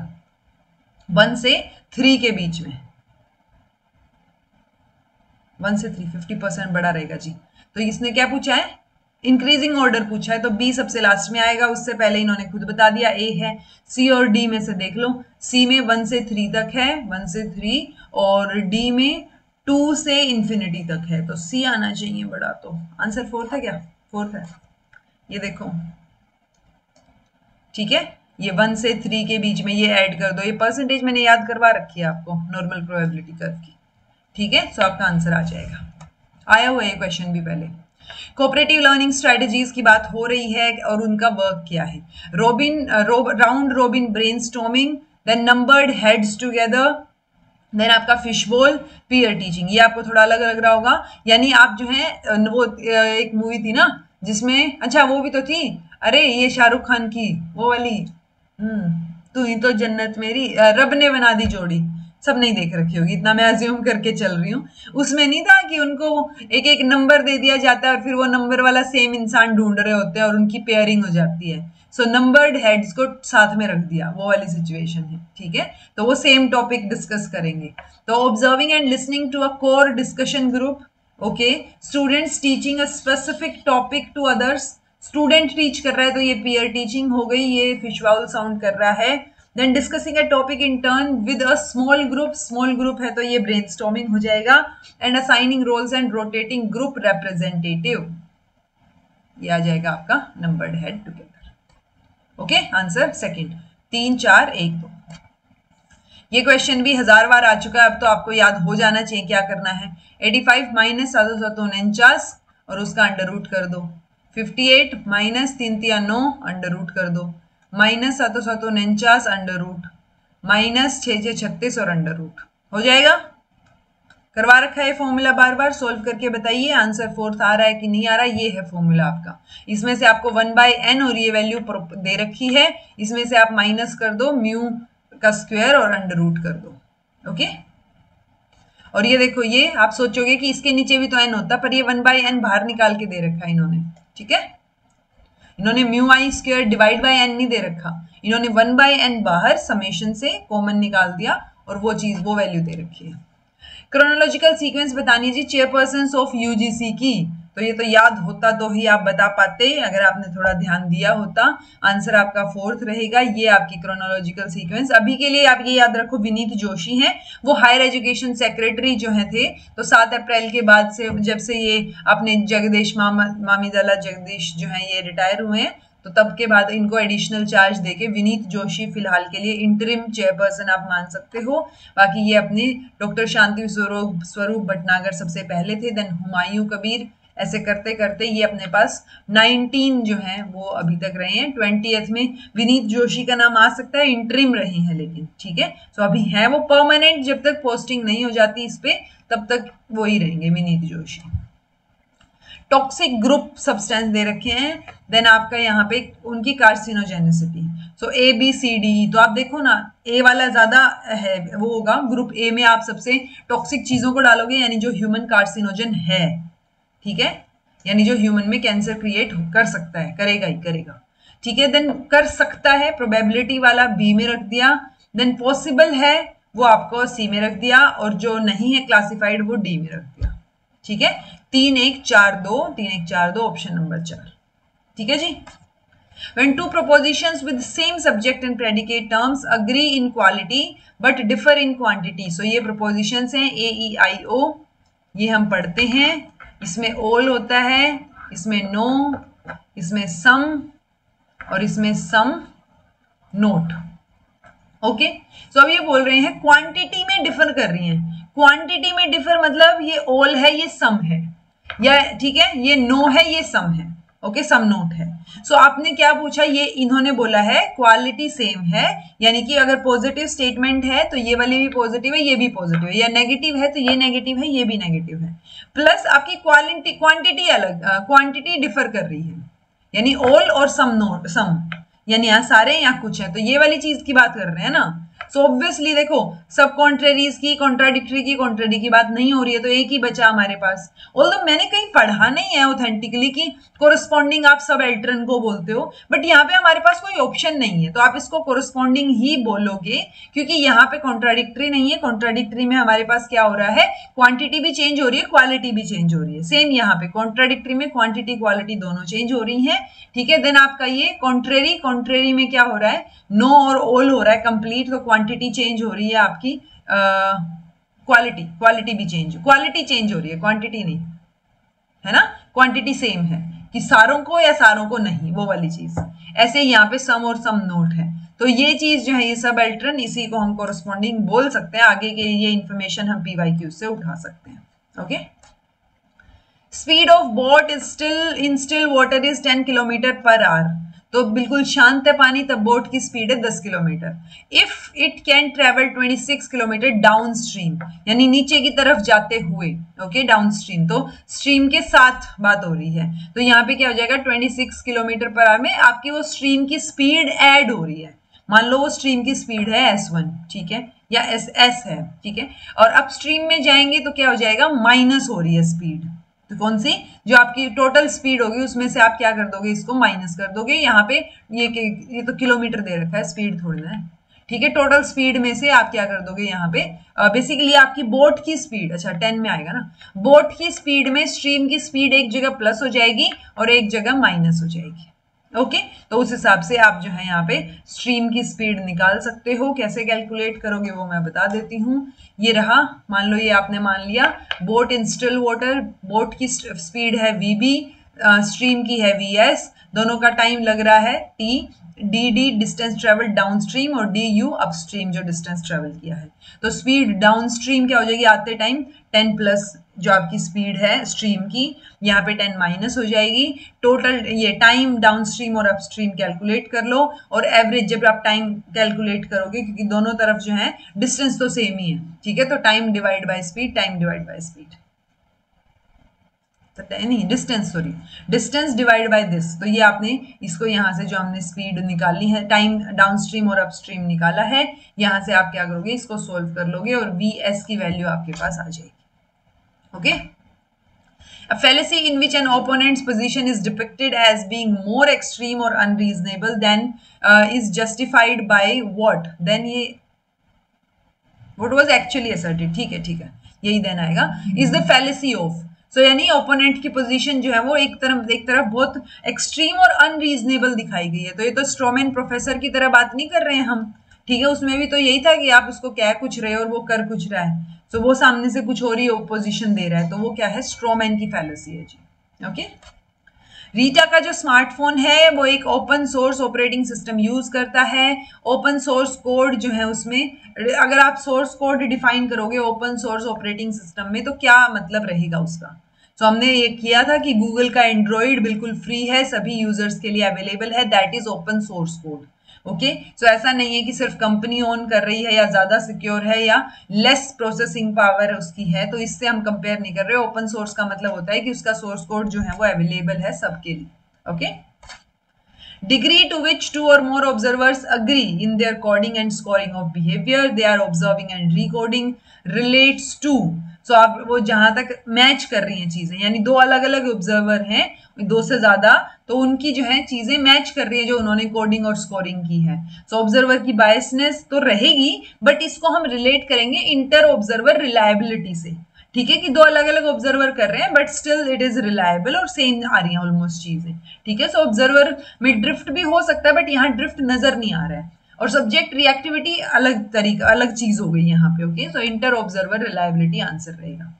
[SPEAKER 1] 1 से 3 के बीच में, 1 से 3 50% बड़ा रहेगा जी। तो इसने क्या पूछा है, इंक्रीजिंग ऑर्डर पूछा है, तो बी सबसे लास्ट में आएगा। उससे पहले इन्होंने खुद बता दिया ए है। सी और डी में से देख लो, सी में 1 से 3 तक है, 1 से 3, और डी में 2 से इंफिनिटी तक है, तो सी आना चाहिए बड़ा। तो आंसर 4th है क्या, 4th है। ये देखो ठीक है, ये 1 से 3 के बीच में ये ऐड कर दो, ये परसेंटेज मैंने याद करवा रखी है आपको नॉर्मल प्रोबेबिलिटी कर्व की, ठीक है। सो आपका आंसर आ जाएगा। आया हुआ ये क्वेश्चन भी पहले। कोऑपरेटिव लर्निंग स्ट्रेटजीज की बात हो रही है और उनका वर्क क्या है। Round robin brainstorming, then numbered heads together, then आपका फिशबोल, पीयर टीचिंग। ये आपको थोड़ा अलग लग रहा होगा, यानी आप जो है वो एक मूवी थी ना जिसमें, अच्छा वो भी तो थी, अरे ये शाहरुख खान की वो वाली, तू ही तो जन्नत मेरी, रब ने बना दी जोड़ी। सब नहीं देख रखी होगी, इतना मैं अज्यूम करके चल रही हूँ। उसमें नहीं था कि उनको एक एक नंबर दे दिया जाता है और फिर वो नंबर वाला सेम इंसान ढूंढ रहे होते हैं और उनकी पेयरिंग हो जाती है। सो नंबर्ड हेड्स को साथ में रख दिया, वो वाली सिचुएशन है, ठीक है। तो वो सेम टॉपिक डिस्कस करेंगे। तो observing and listening to a core discussion group, okay. Students teaching a specific topic to others, student teach कर रहा है तो ये पीयर टीचिंग हो गई, ये फिश बाउल साउंड कर रहा है। Then discussing a topic in turn with a small group, small group है तो ये ब्रेनस्टॉर्मिंग हो जाएगा। And assigning roles and rotating group representative, ये आ जाएगा आपका numbered head together. Okay, answer second. 3 4 1 2। ये क्वेश्चन भी 1000 बार आ चुका है, अब तो आपको याद हो जाना चाहिए क्या करना है। 85 माइनस 749 और उसका अंडर रूट कर दो। 58 माइनस 3 3 9 अंडर रूट कर दो, माइनस 749 अंडर रूट, माइनस 6 6 36 और अंडर रूट हो जाएगा। करवा रखा है फॉर्मूला, बार बार सोल्व करके बताइए आंसर 4th आ रहा है कि नहीं आ रहा। ये है फॉर्मूला आपका, इसमें से आपको 1/n और ये वैल्यू दे रखी है, इसमें से आप माइनस कर दो म्यू का स्क्वायर और अंडर रूट कर दो, ओके। और ये देखो, ये आप सोचोगे कि इसके नीचे भी तो n होता, पर ये 1/n बाहर निकाल के दे रखा है इन्होंने, ठीक है। इन्होंने mu I square divide by n नहीं दे रखा, इन्होंने 1/n बाहर समेशन से कॉमन निकाल दिया और वो चीज, वो वैल्यू दे रखी है। क्रोनोलॉजिकल सीक्वेंस बतानी जी चेयरपर्सन ऑफ यूजीसी की, तो ये तो याद होता तो ही आप बता पाते, अगर आपने थोड़ा ध्यान दिया होता। आंसर आपका 4th रहेगा। ये आपकी क्रोनोलॉजिकल सीक्वेंस। अभी के लिए आप ये याद रखो, विनीत जोशी हैं, वो हायर एजुकेशन सेक्रेटरी जो है थे। तो 7 अप्रैल के बाद से, जब से ये अपने जगदीश मामीदला जगदीश जो है ये रिटायर हुए हैं, तो तब के बाद इनको एडिशनल चार्ज देके विनीत जोशी फिलहाल के लिए इंटरिम चेयरपर्सन आप मान सकते हो। बाकी ये अपने डॉक्टर शांति स्वरूप भटनागर सबसे पहले थे, देन हुमायूं कबीर, ऐसे करते करते ये अपने पास 19 जो है वो अभी तक रहे हैं। 20th में विनीत जोशी का नाम आ सकता है, इंटरिम रहे हैं लेकिन, ठीक है। तो अभी है वो परमानेंट, जब तक पोस्टिंग नहीं हो जाती इस पे तब तक वो ही रहेंगे Vineet Joshi. Toxic group substance दे रखे हैं, देन आपका यहाँ पे उनकी कार्सिनोजेनिसिटी। सो ए बी सी डी, तो आप देखो ना ए वाला ज्यादा है, वो होगा ग्रुप ए में आप सबसे टॉक्सिक चीजों को डालोगे, यानी जो ह्यूमन कार्सिनोजन है, ठीक है, यानी जो ह्यूमन में कैंसर क्रिएट कर सकता है, करेगा ही करेगा, ठीक है। देन कर सकता है प्रोबेबिलिटी वाला बी में रख दिया, देन पॉसिबल है वो आपको सी में रख दिया, और जो नहीं है क्लासिफाइड वो डी में रख दिया, ठीक है। 3 1 4 2, 3 1 4 2 ऑप्शन नंबर 4, ठीक है जी। When two propositions with same subject and predicate terms agree in quality but differ in quantity, so ये propositions हैं A E I O, ये हम पढ़ते हैं। इसमें all होता है, इसमें no, इसमें some और इसमें some not, ओके। सो अब ये बोल रहे हैं क्वांटिटी में डिफर कर रही हैं। क्वांटिटी में डिफर मतलब ये all है, ये सम है, या ठीक है, ये नो है, ये सम है, ओके, सम नोट है। सो आपने क्या पूछा, ये इन्होंने बोला है क्वालिटी सेम है, यानी कि अगर पॉजिटिव स्टेटमेंट है तो ये वाली भी पॉजिटिव है, ये भी पॉजिटिव है, या नेगेटिव है तो ये नेगेटिव है, ये भी नेगेटिव है, प्लस आपकी क्वांटिटी अलग, क्वांटिटी डिफर कर रही है, यानी ऑल और सम नोट, सम यानी यहाँ सारे या कुछ है, तो ये वाली चीज की बात कर रहे हैं ना। सो ऑब्वियसली देखो, सब कॉन्ट्रेरीज की, कॉन्ट्राडिक्टरी की, कॉन्ट्रेरी की बात नहीं हो रही है, तो एक ही बचा हमारे पास। ऑल्दो मैंने कहीं पढ़ा नहीं है ऑथेंटिकली कि कोरस्पॉन्डिंग आप सब एल्टरन को बोलते हो, बट यहाँ पे हमारे पास कोई ऑप्शन नहीं है, तो आप इसको कोरस्पॉन्डिंग ही बोलोगे, क्योंकि यहाँ पे कॉन्ट्राडिक्टरी नहीं है। कॉन्ट्राडिक्टरी में हमारे पास क्या हो रहा है, क्वांटिटी भी चेंज हो रही है, क्वालिटी भी चेंज हो रही है। सेम यहाँ पे कॉन्ट्राडिक्टरी में क्वांटिटी क्वालिटी दोनों चेंज हो रही है, ठीक है। देन आपका ये कॉन्ट्रेरी, कॉन्ट्रेरी में क्या हो रहा है, नो और ऑल हो रहा है कंप्लीट, तो क्वांटिटी चेंज हो रही है आपकी, क्वालिटी भी चेंज, क्वालिटी चेंज हो रही है, क्वांटिटी नहीं, है ना। क्वांटिटी सेम है कि सारों को या सारों को नहीं, वो वाली चीज। ऐसे ही यहाँ पे सम और सम नोट है, तो ये चीज जो है ये सब एल्टरन, इसी को हम कोरस्पॉन्डिंग बोल सकते हैं। आगे के लिए इंफॉर्मेशन हम पीवाईक्यू से उठा सकते हैं। Okay, speed of boat is still water is 10 kilometre per hour, तो बिल्कुल शांत है पानी, तब बोट की स्पीड है 10 kilometre. If it can travel 26 kilometre down stream, यानी नीचे की तरफ जाते हुए, ओके, डाउन स्ट्रीम, तो स्ट्रीम के साथ बात हो रही है, तो यहाँ पे क्या हो जाएगा, 26 किलोमीटर पर आवर में आपकी वो स्ट्रीम की स्पीड ऐड हो रही है। मान लो वो स्ट्रीम की स्पीड है S1, ठीक है, या SS है, ठीक है, और अब स्ट्रीम में जाएंगे तो क्या हो जाएगा, माइनस हो रही है स्पीड, तो कौन सी, जो आपकी टोटल स्पीड होगी उसमें से आप क्या कर दोगे, इसको माइनस कर दोगे। यहाँ पे ये तो किलोमीटर दे रखा है, स्पीड थोड़ी ना है, ठीक है। टोटल स्पीड में से आप क्या कर दोगे, यहाँ पे बेसिकली आपकी बोट की स्पीड, अच्छा 10 में आएगा ना, बोट की स्पीड में स्ट्रीम की स्पीड एक जगह प्लस हो जाएगी और एक जगह माइनस हो जाएगी। ओके, तो उस हिसाब से आप जो है यहाँ पे स्ट्रीम की स्पीड निकाल सकते हो। कैसे कैलकुलेट करोगे वो मैं बता देती हूँ। ये रहा, मान लो ये आपने मान लिया boat in still water, boat की स्पीड है VB, स्ट्रीम की है VS, दोनों का टाइम लग रहा है T, DD distance travel down stream और DU अपस्ट्रीम जो डिस्टेंस ट्रेवल किया है। तो स्पीड डाउन स्ट्रीम क्या हो जाएगी, आते टाइम 10 प्लस जो आपकी स्पीड है स्ट्रीम की, यहाँ पे 10 माइनस हो जाएगी। टोटल ये टाइम डाउन स्ट्रीम और अपस्ट्रीम कैलकुलेट कर लो, और एवरेज जब आप टाइम कैलकुलेट करोगे, क्योंकि दोनों तरफ जो है डिस्टेंस तो सेम ही है, ठीक है, तो time divide by speed, time divide by speed, नहीं distance, sorry, distance divide by this. तो ये आपने इसको यहाँ से जो हमने स्पीड निकाली है, टाइम डाउन स्ट्रीम और अपस्ट्रीम निकाला है, यहाँ से आप क्या करोगे, इसको सोल्व कर लोगे और VS की वैल्यू आपके पास आ जाएगी। Okay, a fallacy in which an opponent's position is depicted as being more extreme or unreasonable than is justified by what, then ये what was actually asserted, ठीक है, यही देन आएगा, is the fallacy of, so यानी opponent की position जो है वो एक तरफ बहुत एक्सट्रीम और अनरीजनेबल दिखाई गई है। तो ये तो स्ट्रोमैन प्रोफेसर की तरह बात नहीं कर रहे हैं हम, ठीक है, उसमें भी तो यही था कि आप उसको कह कुछ रहे हो और वो कर कुछ रहा है, तो वो सामने से कुछ और ही पोजीशन दे रहा है, तो वो क्या है, स्ट्रोमैन की फैलेसी है जी। ओके, रीटा का जो स्मार्टफोन है वो एक open source operating system use करता है। ओपन सोर्स कोड जो है उसमें, अगर आप सोर्स कोड डिफाइन करोगे ओपन सोर्स ऑपरेटिंग सिस्टम में, तो क्या मतलब रहेगा उसका। तो हमने ये किया था कि गूगल का एंड्रॉइड बिल्कुल फ्री है, सभी यूजर्स के लिए अवेलेबल है, that is open source code. Okay, so ऐसा नहीं है कि सिर्फ कंपनी ओन कर रही है या ज्यादा सिक्योर है या लेस प्रोसेसिंग पावर उसकी है, तो इससे हम कंपेयर नहीं कर रहे। ओपन सोर्स का मतलब होता है कि उसका सोर्स कोड जो है वो अवेलेबल है सबके लिए। Okay, degree to which two or more observers agree in their coding and scoring of behavior they are observing and recoding relates to, so आप वो जहां तक मैच कर रही हैं चीजें, यानी दो अलग अलग ऑब्जर्वर हैं, दो से ज्यादा, तो उनकी जो है चीजें मैच कर रही है जो उन्होंने कोडिंग और स्कोरिंग की है। सो ऑब्जर्वर की बायसनेस तो रहेगी, बट इसको हम रिलेट करेंगे इंटर ऑब्जर्वर रिलायबिलिटी से, ठीक है, कि दो अलग अलग ऑब्जर्वर कर रहे हैं but still it is reliable और सेम आ रही है ऑलमोस्ट चीजें, ठीक है। सो ऑब्जर्वर में ड्रिफ्ट भी हो सकता है, बट यहाँ ड्रिफ्ट नजर नहीं आ रहा है, और सब्जेक्ट रिएक्टिविटी अलग तरीका, अलग चीज हो गई यहाँ पे। ओके, सो इंटर ऑब्जर्वर रिलायबिलिटी आंसर रहेगा।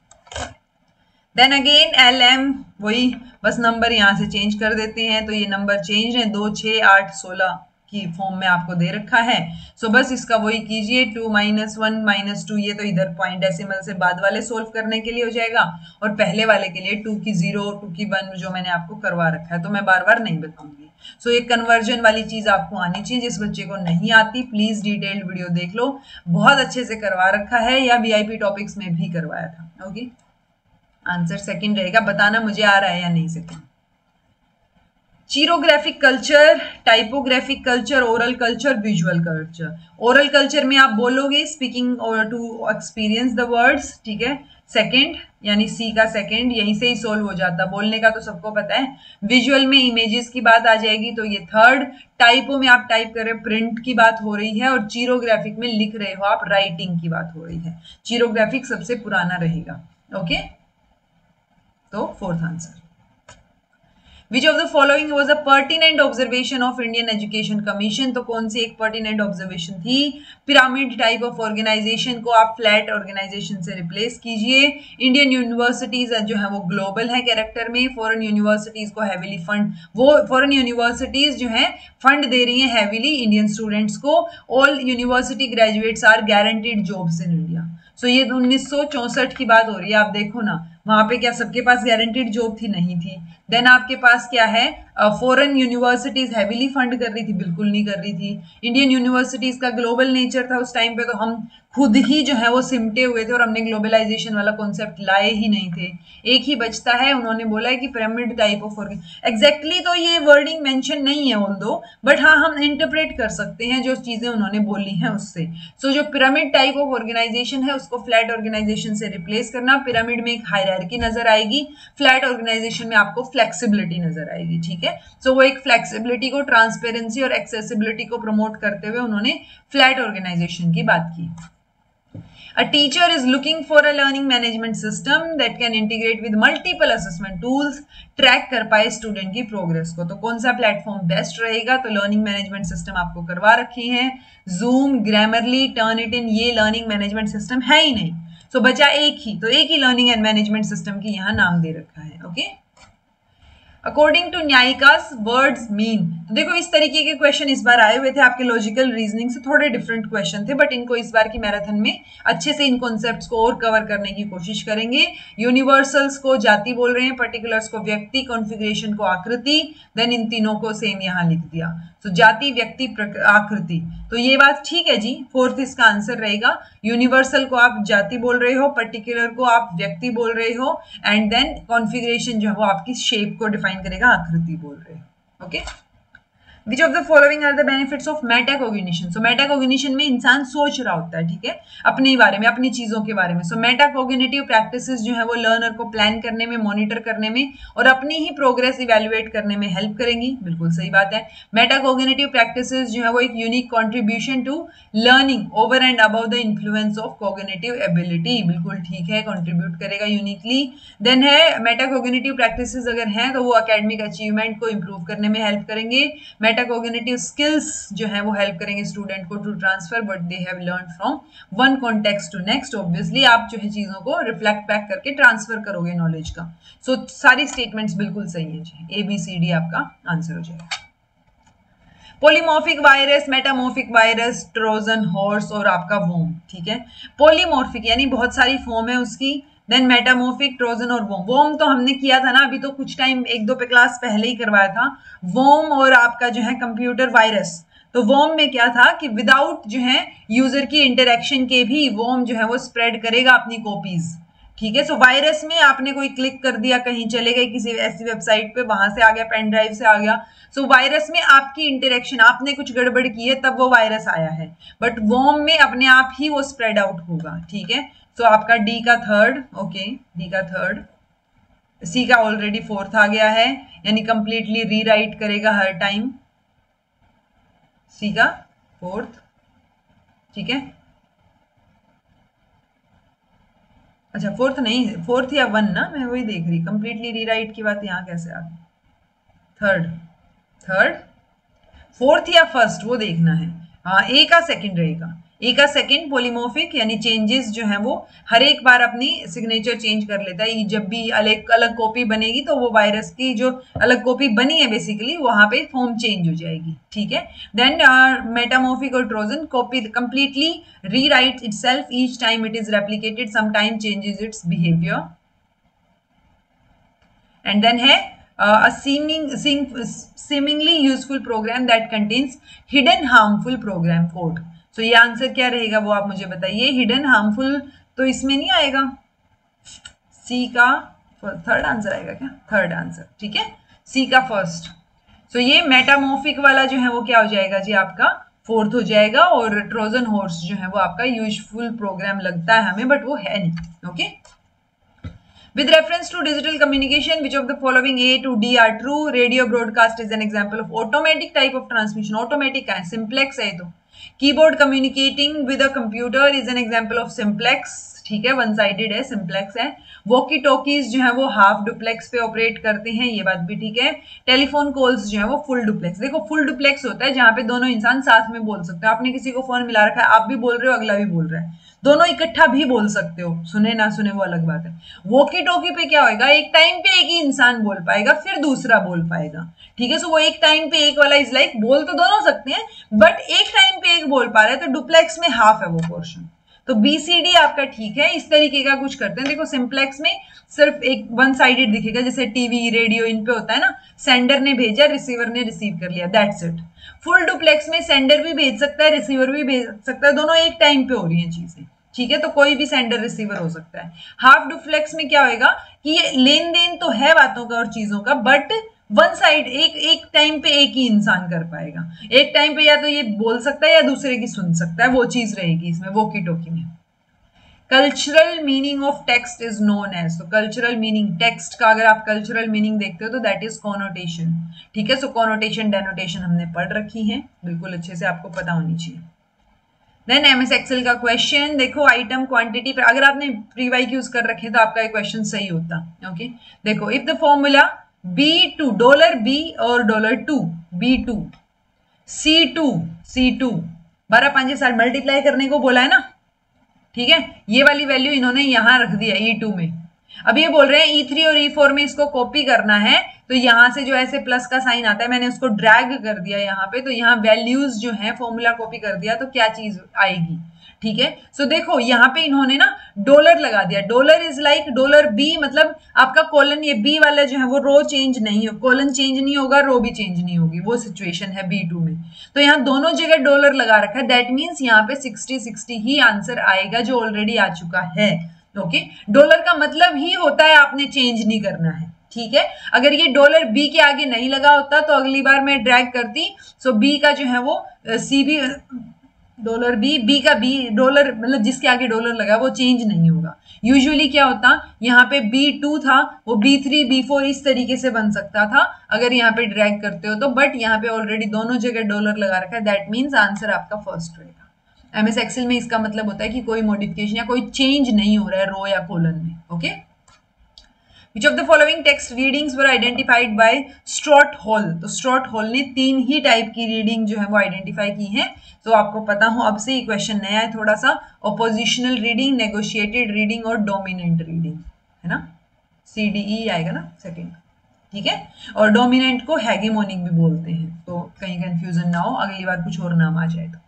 [SPEAKER 1] देन अगेन LM वही, बस नंबर यहाँ से चेंज कर देते हैं, तो ये नंबर चेंज है, 2, 6, 8, 16, की फॉर्म में आपको दे रखा है। सो बस इसका वही कीजिए, 2 - 1 - 2, ये तो इधर पॉइंट डेसिमल से बाद वाले सोल्व करने के लिए हो जाएगा, और पहले वाले के लिए 2 की 0, 2 की 1 जो मैंने आपको करवा रखा है, तो मैं बार बार नहीं बताऊंगी। सो ये कन्वर्जन वाली चीज आपको आनी चाहिए। जिस बच्चे को नहीं आती प्लीज डिटेल्ड वीडियो देख लो, बहुत अच्छे से करवा रखा है, या वीआईपी टॉपिक्स में भी करवाया था। ओके, आंसर सेकंड रहेगा, बताना मुझे आ रहा है या नहीं। Second, chirographic culture, typographic culture, oral culture, visual culture. Oral culture में आप बोलोगे स्पीकिंग और टू एक्सपीरियंस द वर्ड्स, ठीक है। सेकंड यानी सी का सेकंड, यहीं से ही सोल्व हो जाता, बोलने का तो सबको पता है। विजुअल में इमेजेस की बात आ जाएगी, तो ये थर्ड। टाइपो में आप टाइप कर रहे हो, प्रिंट की बात हो रही है, और चीरोग्राफिक में लिख रहे हो आप, राइटिंग की बात हो रही है। चीरोग्राफिक सबसे पुराना रहेगा। ओके, तो fourth answer. Which of the following was a pertinent observation of Indian Education Commission? तो कौन सी एक pertinent observation थी? पिरामिड टाइप ऑफ ऑर्गेनाइजेशन को आप फ्लैट ऑर्गेनाइजेशन से रिप्लेस कीजिए। इंडियन यूनिवर्सिटीज जो है वो ग्लोबल है कैरेक्टर में। फॉरेन यूनिवर्सिटीज को हैविली फंड, वो फॉरेन यूनिवर्सिटीज जो है फंड दे रही है हैविली इंडियन स्टूडेंट्स को। All university graduates are guaranteed jobs in India. So ये 1964 की बात हो रही है, आप देखो ना, वहां पे क्या सबके पास गारंटीड जॉब थी? नहीं थी। देन आपके पास क्या है, फॉरेन यूनिवर्सिटीज हैविली फंड कर रही थी? बिल्कुल नहीं कर रही थी। इंडियन यूनिवर्सिटीज का ग्लोबल नेचर था उस टाइम पे, तो हम खुद ही जो है वो सिमटे हुए थे, और हमने ग्लोबलाइजेशन वाला कॉन्सेप्ट लाए ही नहीं थे। एक ही बचता है, उन्होंने बोला है कि पिरामिड टाइप ऑफ एग्जैक्टली तो ये वर्डिंग मेंशन नहीं है ऑल दो, बट हाँ हम इंटरप्रेट कर सकते हैं जो चीजें उन्होंने बोली हैं उससे। सो जो पिरामिड टाइप ऑफ ऑर्गेनाइजेशन है उसको फ्लैट ऑर्गेनाइजेशन से रिप्लेस करना। पिरामिड में एक हायरार्की नजर आएगी, फ्लैट ऑर्गेनाइजेशन में आपको फ्लेक्सिबिलिटी नजर आएगी, ठीक है। सो वो एक फ्लेक्सिबिलिटी को, ट्रांसपेरेंसी और एक्सेसिबिलिटी को प्रमोट करते हुए उन्होंने फ्लैट ऑर्गेनाइजेशन की बात की। A teacher is looking for a learning management system that can integrate with multiple assessment tools, track कर पाए स्टूडेंट की प्रोग्रेस को। तो कौन सा प्लेटफॉर्म बेस्ट रहेगा? तो लर्निंग मैनेजमेंट सिस्टम आपको करवा रखी है, जूम, ग्रामरली, टर्निटिन, ये लर्निंग मैनेजमेंट सिस्टम है ही नहीं। सो बचा एक ही, तो एक ही लर्निंग एंड मैनेजमेंट सिस्टम की यहाँ नाम दे रखा है। ओके, अकॉर्डिंग टू न्यायिकास वर्ड्स मीन। तो देखो इस तरीके के क्वेश्चन इस बार आए हुए थे, आपके लॉजिकल रीजनिंग से थोड़े डिफरेंट क्वेश्चन थे, बट इनको इस बार की मैराथन में अच्छे से इन कॉन्सेप्ट्स को और कवर करने की कोशिश करेंगे। यूनिवर्सल्स को जाति बोल रहे हैं, पर्टिकुलर्स को व्यक्ति, कॉन्फ़िगरेशन को आकृति, देन इन तीनों को सेम यहाँ लिख दिया। तो जाति, व्यक्ति, आकृति, तो ये बात ठीक है जी, फोर्थ इसका आंसर रहेगा। यूनिवर्सल को आप जाति बोल रहे हो, पर्टिकुलर को आप व्यक्ति बोल रहे हो, एंड देन कॉन्फ़िगरेशन जो है वो आपकी शेप को डिफाइन करेगा, आकृति बोल रहे हो। Okay, Which of the following are the benefits of metacognition? So metacognition में इंसान सोच रहा होता है, ठीक है, अपने बारे में, अपनी चीजों के बारे में। So metacognitive practices जो है वो लर्नर को प्लान करने में, मॉनिटर करने में और अपनी ही प्रोग्रेस इवेल्युएट करने में हेल्प करेंगी। बिल्कुल सही बात है। metacognitive practices जो है वो एक unique contribution to learning over and above the influence of cognitive ability. बिल्कुल ठीक है, कॉन्ट्रीब्यूट करेगा यूनिकली। देन है मेटाकोग्निटिव प्रैक्टिसेस अगर हैं तो वो एकेडमिक अचीवमेंट को इंप्रूव करने में हेल्प करेंगे। मेटाकोग्निटिव स्किल्स जो है वो हेल्प करेंगे स्टूडेंट को to transfer what they have learned from one context to next. Obviously आप जो है चीजों को रिफ्लेक्ट बैक करके ट्रांसफर करोगे नॉलेज का। सो सारी स्टेटमेंट्स बिल्कुल सही है जी, ABCD आपका आंसर हो जाएगा। Polymorphic virus, metamorphic virus, Trojan horse और आपका वोम, ठीक है। पोलीमॉर्फिक यानी बहुत सारी फॉर्म है उसकी, देन मेटामॉर्फिक, ट्रोजन और वोम। वोम तो हमने किया था ना अभी, तो कुछ टाइम 1-2 पे क्लास पहले ही करवाया था। वोम और आपका जो है कंप्यूटर वायरस। तो वोम में क्या था कि विदाउट जो है यूजर की इंटरेक्शन के भी वोम जो है वो स्प्रेड करेगा अपनी कॉपीज, ठीक है। सो वायरस में आपने कोई क्लिक कर दिया, कहीं चले गए किसी ऐसी वेबसाइट पे, वहां से आ गया, पेन ड्राइव से आ गया। सो वायरस में आपकी इंटरेक्शन, आपने कुछ गड़बड़ की है तब वो वायरस आया है, बट वोम में अपने आप ही वो स्प्रेड आउट होगा, ठीक है। सो आपका डी का थर्ड, ओके, डी का थर्ड। सी का ऑलरेडी फोर्थ आ गया है, यानी कंप्लीटली रीराइट करेगा हर टाइम। सी का फोर्थ, ठीक है। अच्छा फोर्थ नहीं, फोर्थ या 1 ना, मैं वही देख रही, कंप्लीटली रीराइट की बात यहाँ कैसे आ गई? थर्ड, थर्ड, फोर्थ या फर्स्ट वो देखना है। हाँ, ए का सेकंड रहेगा, ए का सेकंड पॉलीमॉर्फिक यानी चेंजेस जो है वो हर एक बार अपनी सिग्नेचर चेंज कर लेता है। जब भी अलग अलग कॉपी बनेगी तो वो वायरस की जो अलग कॉपी बनी है बेसिकली वहां पे फॉर्म चेंज हो जाएगी, ठीक है। देन मेटामॉर्फिक और Trojan copy completely rewrites itself each time it is replicated, some time changes its behaviour. And then है a seemingly useful program that contains hidden harmful program code। तो ये answer क्या रहेगा वो आप मुझे बताइए। हिडन हार्मफुल तो इसमें नहीं आएगा, सी का थर्ड आंसर आएगा क्या? थर्ड आंसर, ठीक है, सी का फर्स्ट। तो ये मेटामॉर्फिक वाला जो है वो क्या हो जाएगा जी आपका फोर्थ हो जाएगा, और ट्रोजन हॉर्स जो है वो आपका यूजफुल प्रोग्राम लगता है हमें, बट वो है नहीं। Okay, with reference to digital communication, which of the following A to D are true? Radio broadcast is an example of automatic type of transmission। automatic है, simplex है। तो keyboard communicating with a computer is an example of simplex, ठीक है, one sided है, simplex है। Walkie talkies जो है वो हाफ डुप्लेक्स पे ऑपरेट करते हैं, ये बात भी ठीक है। टेलीफोन कॉल्स जो है वो फुल डुप्लेक्स। देखो फुल डुप्लेक्स होता है जहां पे दोनों इंसान साथ में बोल सकते हैं। आपने किसी को फोन मिला रखा है, आप भी बोल रहे हो अगला भी बोल रहा है, दोनों इकट्ठा भी बोल सकते हो, सुने ना सुने वो अलग बात है। वॉकी टॉकी पे क्या होगा, एक टाइम पे एक ही इंसान बोल पाएगा फिर दूसरा बोल पाएगा, ठीक है। सो वो एक टाइम पे एक वाला इज लाइक बोल तो दोनों सकते हैं बट एक टाइम पे एक बोल पा रहे हैं, तो डुप्लेक्स में हाफ है वो पोर्शन। तो बीसीडी आपका ठीक है, इस तरीके का कुछ करते हैं। देखो सिंप्लेक्स में सिर्फ एक वन साइडेड दिखेगा, जैसे टीवी रेडियो इन पे होता है ना, सेंडर ने भेजा रिसीवर ने रिसीव कर लिया, दैट्स इट। फुल डुप्लेक्स में सेंडर भी भेज सकता है रिसीवर भी भेज सकता है, दोनों एक टाइम पे हो रही है चीजें, ठीक है, तो कोई भी सेंडर रिसीवर हो सकता है। हाफ डुप्लेक्स में क्या होगा कि ये लेन देन तो है बातों का और चीजों का, बट वन साइड एक टाइम पे एक ही इंसान कर पाएगा। एक टाइम पे या तो ये बोल सकता है या दूसरे की सुन सकता है, वो चीज रहेगी इसमें वॉकी टॉकी में। Cultural meaning of text is known as, तो कल्चरल मीनिंग टेक्स्ट का अगर आप कल्चरल मीनिंग देखते हो तो दैट इज कॉनोटेशन, ठीक है। सो कॉनोटेशन डेनोटेशन हमने पढ़ रखी है, बिल्कुल अच्छे से आपको पता होनी चाहिए। देन एमएस एक्सेल का क्वेश्चन देखो, आइटम क्वांटिटी पर अगर आपने प्री वाई यूज कर रखे तो आपका ये क्वेश्चन सही होता। ओके देखो, if the formula B2 $B और $2 B2 C2 12 5 7 मल्टीप्लाई करने को बोला है ना, ठीक है। ये वाली वैल्यू इन्होंने यहां रख दिया E2 में। अब ये बोल रहे हैं E3 और E4 में इसको कॉपी करना है, तो यहां से जो ऐसे प्लस का साइन आता है मैंने उसको ड्रैग कर दिया यहाँ पे, तो यहाँ वैल्यूज जो है फॉर्मूला कॉपी कर दिया, तो क्या चीज आएगी, ठीक है। सो देखो यहाँ पे इन्होंने ना डॉलर लगा दिया, डॉलर इज लाइक $B, मतलब आपका कॉलन ये B वाला जो है वो रो चेंज नहीं हो, कॉलन चेंज नहीं होगा, रो भी चेंज नहीं होगी, वो सिचुएशन है B2 में। तो यहाँ दोनों जगह डॉलर लगा रखा है, दैट मीन्स यहाँ पे 60 ही आंसर आएगा जो ऑलरेडी आ चुका है। ओके, डॉलर का मतलब ही होता है आपने चेंज नहीं करना है, ठीक है। अगर ये $B के आगे नहीं लगा होता तो अगली बार मैं ड्रैग करती, सो B का जो है वो C भी $B का B डॉलर मतलब जिसके आगे डॉलर लगा वो चेंज नहीं होगा। यूजुअली क्या होता, यहाँ पे B2 था वो B3 B4 इस तरीके से बन सकता था अगर यहाँ पे ड्रैग करते हो तो, बट यहाँ पे ऑलरेडी दोनों जगह डॉलर लगा रखा है, दैट मीन्स आंसर आपका फर्स्ट रहेगा। एमएस एक्सेल में इसका मतलब होता है कि कोई मॉडिफिकेशन या कोई चेंज नहीं हो रहा है रो या कॉलन में। Okay, Which of the following text readings were identified by Strout Hall? तो स्ट्रॉट हॉल ने 3 ही टाइप की रीडिंग जो है वो आइडेंटिफाई की है, तो आपको पता हो अब से ये क्वेश्चन नया है थोड़ा सा। ऑपोजिशनल रीडिंग, नेगोशिएटेड रीडिंग और डोमिनेंट रीडिंग, है ना, CDE आएगा ना सेकंड, ठीक है। और डोमिनेंट को हेगेमोनिक भी बोलते हैं, तो कहीं कंफ्यूजन ना हो अगली बार कुछ और नाम आ जाए तो।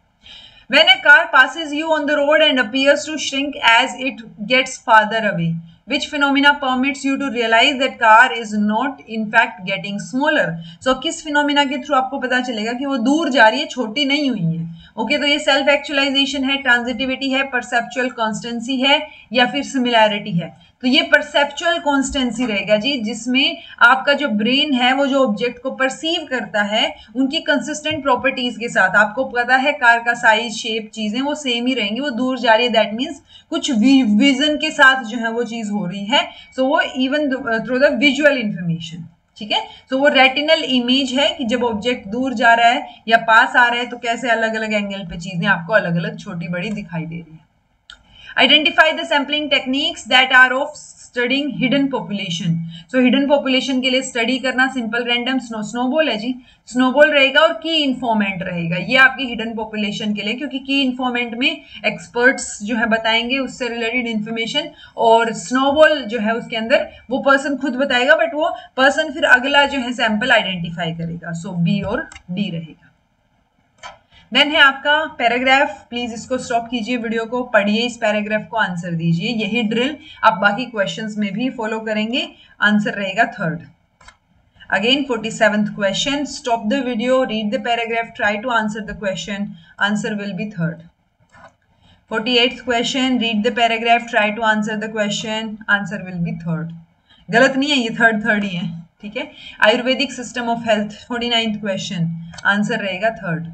[SPEAKER 1] When a car passes you on the road and appears to shrink as it gets farther away, which phenomena permits you to realize that car is not in fact getting smaller? So किस phenomena के through आपको पता चलेगा कि वो दूर जा रही है, छोटी नहीं हुई है। ओके, तो ये सेल्फ एक्चुअलाइजेशन है, ट्रांजिटिविटी है, परसेप्चुअल कॉन्स्टेंसी है या फिर सिमिलैरिटी है। तो ये परसेप्चुअल कॉन्स्टेंसी रहेगा जी, जिसमें आपका जो ब्रेन है वो जो ऑब्जेक्ट को परसीव करता है उनकी कंसिस्टेंट प्रॉपर्टीज के साथ, आपको पता है कार का साइज शेप चीजें वो सेम ही रहेंगी, वो दूर जा रही है दैट मीन्स कुछ विजन के साथ जो है वो चीज हो रही है, सो वो even through the visual information, ठीक है। सो वो रेटिनल इमेज है कि जब ऑब्जेक्ट दूर जा रहा है या पास आ रहा है तो कैसे अलग अलग एंगल पे चीजें आपको अलग अलग छोटी बड़ी दिखाई दे रही है। Identify the sampling techniques that are of studying hidden population. So hidden population के लिए स्टडी करना सिंपल रैंडम स्नोबॉल है जी, स्नोबॉल रहेगा और की इन्फॉर्मेंट रहेगा, ये आपकी हिडन पॉपुलेशन के लिए, क्योंकि की इन्फॉर्मेंट में एक्सपर्ट्स जो है बताएंगे उससे रिलेटेड इन्फॉर्मेशन, और स्नोबॉल जो है उसके अंदर वो पर्सन खुद बताएगा, बट वो पर्सन फिर अगला जो है सैंपल आइडेंटिफाई करेगा। सो बी और डी रहेगा। देन है आपका पैराग्राफ, प्लीज इसको स्टॉप कीजिए, वीडियो को पढ़िए, इस पैराग्राफ को आंसर दीजिए। यही ड्रिल आप बाकी क्वेश्चंस में भी फॉलो करेंगे। आंसर रहेगा third. Again 47th question, stop the video, read the paragraph, try to answer the question, answer will be third. 48th question, read the paragraph, try to answer the question, answer will be third. गलत नहीं है, ये third ही है, ठीक है। Ayurvedic system of health 49th question, answer रहेगा third.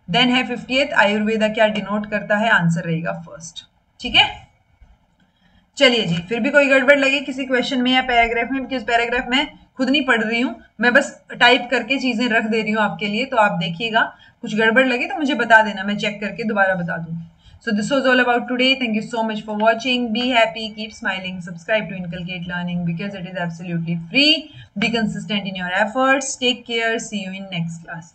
[SPEAKER 1] Then है 50th, आयुर्वेदा क्या डिनोट करता है, आंसर रहेगा फर्स्ट, ठीक है। चलिए जी, फिर भी कोई गड़बड़ लगे किसी क्वेश्चन में या पैराग्राफ में, क्योंकि पैराग्राफ में खुद नहीं पढ़ रही हूँ, मैं बस टाइप करके चीजें रख दे रही हूँ आपके लिए, तो आप देखिएगा, कुछ गड़बड़ लगे तो मुझे बता देना, मैं चेक करके दोबारा बता दूंगी। So this was all about today. Thank you so much for watching. Be happy, keep smiling, subscribe to Inculcate Learning because it is absolutely free. Be consistent in your efforts. Take care. See you in next class.